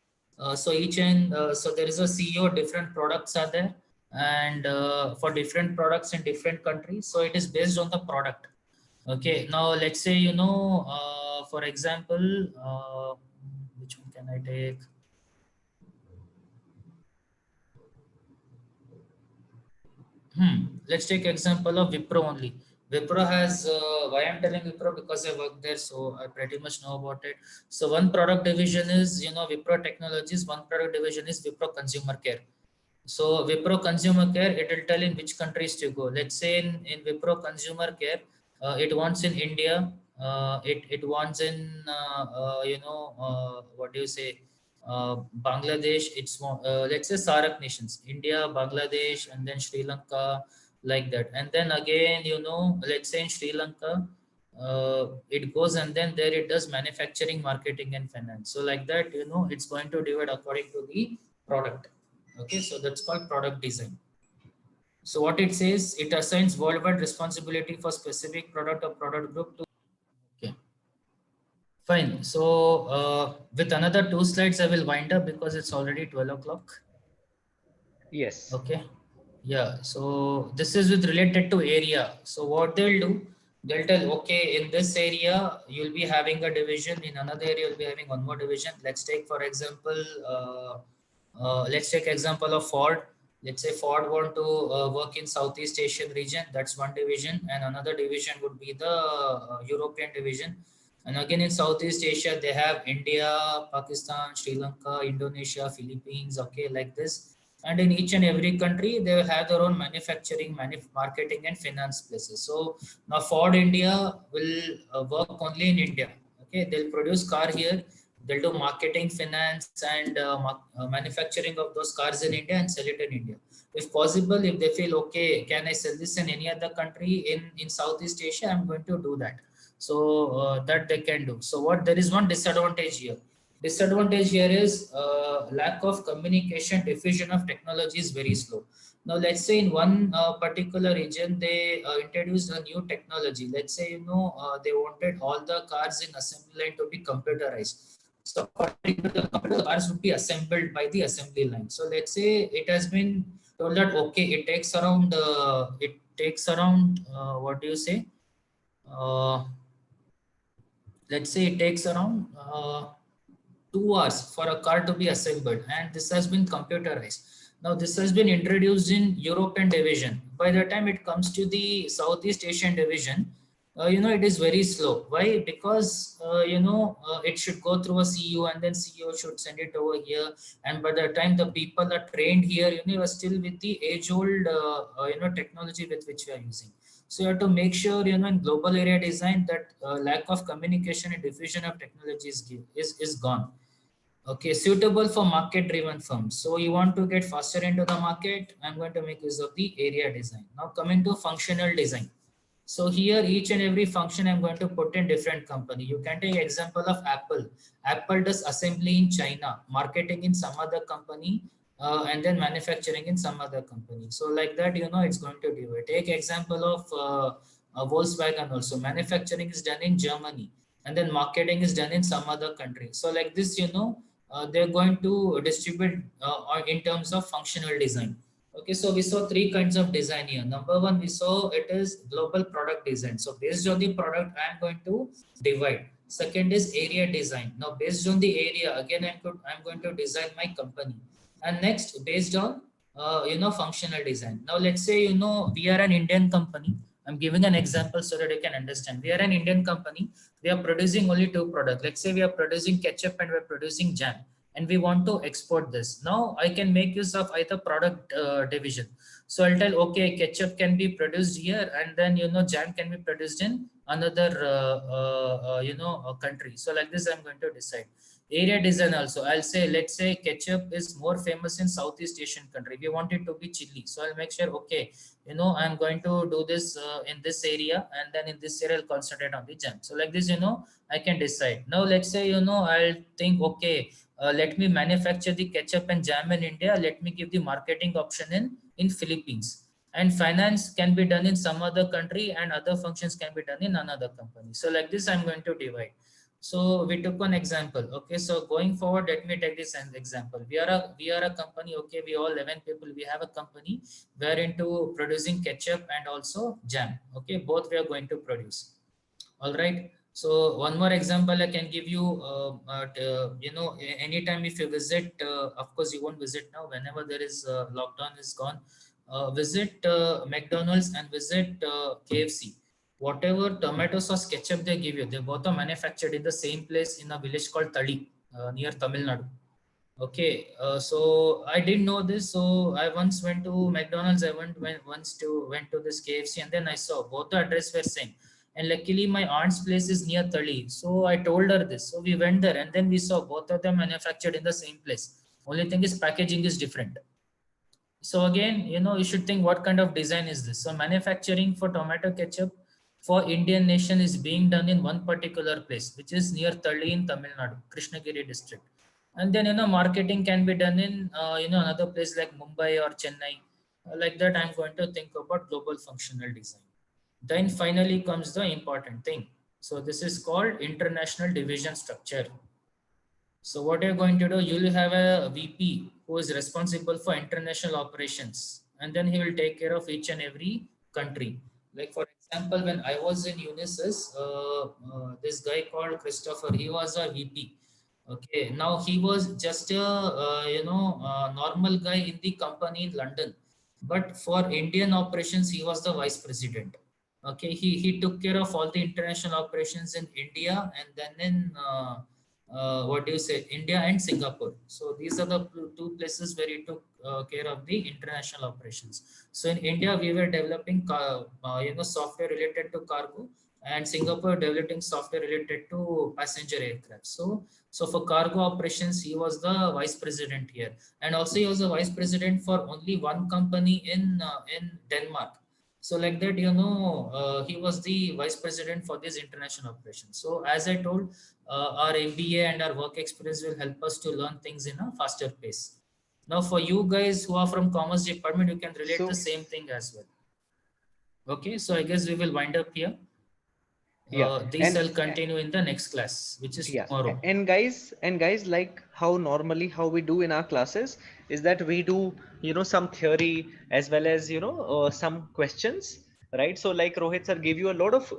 So there is a CEO, different products are there, and for different products in different countries. So it is based on the product. Okay, now let's say, for example, which one can I take? Let's take example of Wipro only. Wipro has, why I'm telling Wipro, because I work there, so I pretty much know about it. So one product division is, Wipro Technologies, one product division is Wipro Consumer Care. So Wipro Consumer Care, it will tell in which countries to go. Let's say in Wipro Consumer Care, it wants in India, it wants in, Bangladesh, it's more, let's say SAARC nations, India, Bangladesh, and then Sri Lanka, like that. And then again, let's say in Sri Lanka, it goes and then there it does manufacturing, marketing, and finance. So like that, it's going to divide according to the product. Okay, so that's called product design. So what it says, it assigns worldwide responsibility for specific product or product group to. Okay, fine. So with another 2 slides, I will wind up because it's already 12 o'clock. Yes. Okay. Yeah. So this is with related to area. So what they'll do, they'll tell, okay, in this area, you'll be having a division. In another area, you'll be having one more division. Let's take, for example, let's take example of Ford. Let's say Ford want to work in Southeast Asian region. That's one division. And another division would be the European division. And again, in Southeast Asia, they have India, Pakistan, Sri Lanka, Indonesia, Philippines, okay, like this. And in each and every country, they will have their own manufacturing, marketing, and finance places. So now Ford India will work only in India. Okay, they'll produce car here, They'll do marketing, finance, and manufacturing of those cars in India and sell it in India. If possible, if they feel okay, can I sell this in any other country in Southeast Asia, I'm going to do that. So that they can do. So what, there is one disadvantage here. Disadvantage here is lack of communication. Diffusion of technology is very slow. Now, let's say in one particular region, they introduced a new technology. Let's say, they wanted all the cars in assembly line to be computerized. So according to the computer, cars would be assembled by the assembly line. So let's say it has been told that, okay, it takes around, what do you say? Let's say it takes around 2 hours for a car to be assembled, and this has been computerized. Now this has been introduced in European division. By the time it comes to the Southeast Asian division, it is very slow. Why? Because it should go through a CEO, and then CEO should send it over here, and by the time the people are trained here, you are still with the age-old technology with which we are using. So you have to make sure, in global area design, that lack of communication and diffusion of technology is gone. Okay, suitable for market-driven firms. So you want to get faster into the market, I'm going to make use of the area design. Now coming to functional design. So here each and every function I'm going to put in different company. You can take example of Apple. Apple does assembly in China, marketing in some other company, and then manufacturing in some other company. So like that, it's going to do it. Take example of Volkswagen also. Manufacturing is done in Germany, and then marketing is done in some other country. So like this, they're going to distribute in terms of functional design. Okay, so we saw three kinds of design here. Number one, we saw it is global product design. So based on the product, I'm going to divide. Second is area design. Now based on the area, again, I'm going to design my company. And next, based on functional design. Now let's say we are an Indian company. I'm giving an example so that you can understand. We are an Indian company. We are producing only two products. Let's say we are producing ketchup and we're producing jam, and we want to export this. Now I can make use of either product division. So I'll tell, okay, ketchup can be produced here, and then jam can be produced in another country. So like this, I'm going to decide. Area design also, I'll say, let's say ketchup is more famous in Southeast Asian country. We want it to be chili. So I'll make sure, okay, I'm going to do this in this area, and then in this area I'll concentrate on the jam. So like this, I can decide. Now let's say, I'll think, okay, let me manufacture the ketchup and jam in India. Let me give the marketing option in Philippines. And finance can be done in some other country, and other functions can be done in another company. So like this, I'm going to divide. So we took one example. Okay, so going forward, let me take this as example. We are a company. Okay, we all 11 people. We have a company. We are into producing ketchup and also jam. Okay, both we are going to produce. All right. So one more example I can give you. Anytime if you visit, of course you won't visit now. Whenever there is lockdown is gone, visit McDonald's and visit KFC. Whatever tomato sauce, ketchup they give you, they both are manufactured in the same place in a village called Tali, near Tamil Nadu. Okay, so I didn't know this. So I once went to McDonald's. I went to this KFC, and then I saw both the address were same. And luckily, my aunt's place is near Tali. So I told her this. So we went there, and then we saw both of them manufactured in the same place. Only thing is packaging is different. So again, you should think what kind of design is this. So manufacturing for tomato ketchup for Indian nation is being done in one particular place, which is near Tali in Tamil Nadu, Krishnagiri district. And then, marketing can be done in, another place like Mumbai or Chennai. Like that, I'm going to think about global functional design. Then finally comes the important thing. So this is called international division structure. So what you're going to do, you will have a VP who is responsible for international operations, and then he will take care of each and every country. Like for example, when I was in Unisys, this guy called Christopher, he was a VP. Okay, now he was just a normal guy in the company in London, but for Indian operations, he was the vice president. Okay, he took care of all the international operations in India, and then in India and Singapore. So these are the two places where he took care of the international operations. So in India, we were developing software related to cargo, and Singapore developing software related to passenger aircraft. So So for cargo operations, he was the vice president here, and also he was a vice president for only one company in Denmark. So like that, he was the vice president for this international operations. So as I told, our MBA and our work experience will help us to learn things in a faster pace. Now for you guys who are from commerce department, you can relate So- the same thing as well. Okay, so I guess we will wind up here. Yeah, These and- will continue in the next class, which is Yeah, tomorrow. and guys, like how normally how we do in our classes is that we do, some theory as well as, some questions, right? So like Rohit sir gave you a lot of,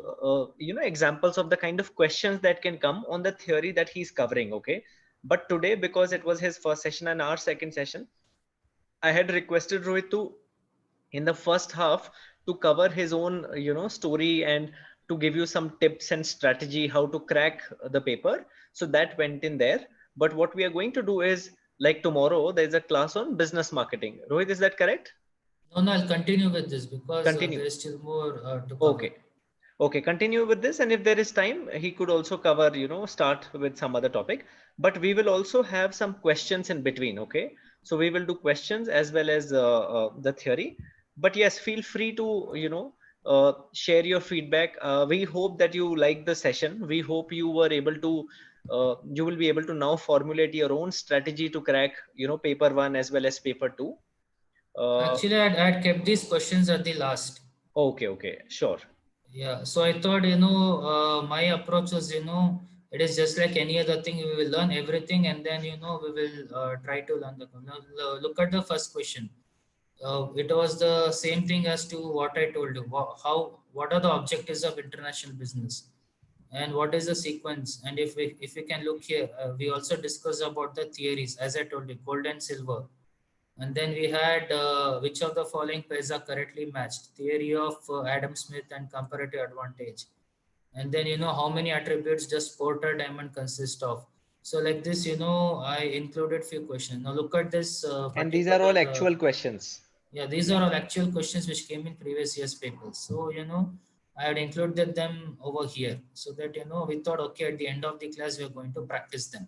examples of the kind of questions that can come on the theory that he's covering, okay? But today, because it was his first session and our second session, I had requested Rohit to, in the first half, to cover his own, story and to give you some tips and strategy how to crack the paper. So that went in there. But what we are going to do is, like tomorrow there's a class on business marketing. Rohit, is that correct? No, I'll continue with this because Continue. there is still more to cover. Okay, continue with this, and if there is time he could also cover, start with some other topic. But we will also have some questions in between, okay? So we will do questions as well as the theory. But yes, feel free to, share your feedback. We hope that you like the session. We hope you were able to, you will be able to now formulate your own strategy to crack, paper 1 as well as paper 2. Actually, I'd kept these questions at the last. Okay, sure. Yeah, so I thought, my approach was, it is just like any other thing. We will learn everything and then, we will try to learn the. Now, look at the first question. It was the same thing as to what I told you. What are the objectives of international business, and what is the sequence? And if we can look here, we also discussed about the theories, as I told you, gold and silver. And then we had which of the following pairs are correctly matched? Theory of Adam Smith and comparative advantage. And then, how many attributes does Porter diamond consist of? So like this, I included few questions. Now look at this. And these are all particular, actual questions. Yeah, these are all actual questions which came in previous year's papers. So, I had included them over here so that, we thought, okay, at the end of the class, we are going to practice them.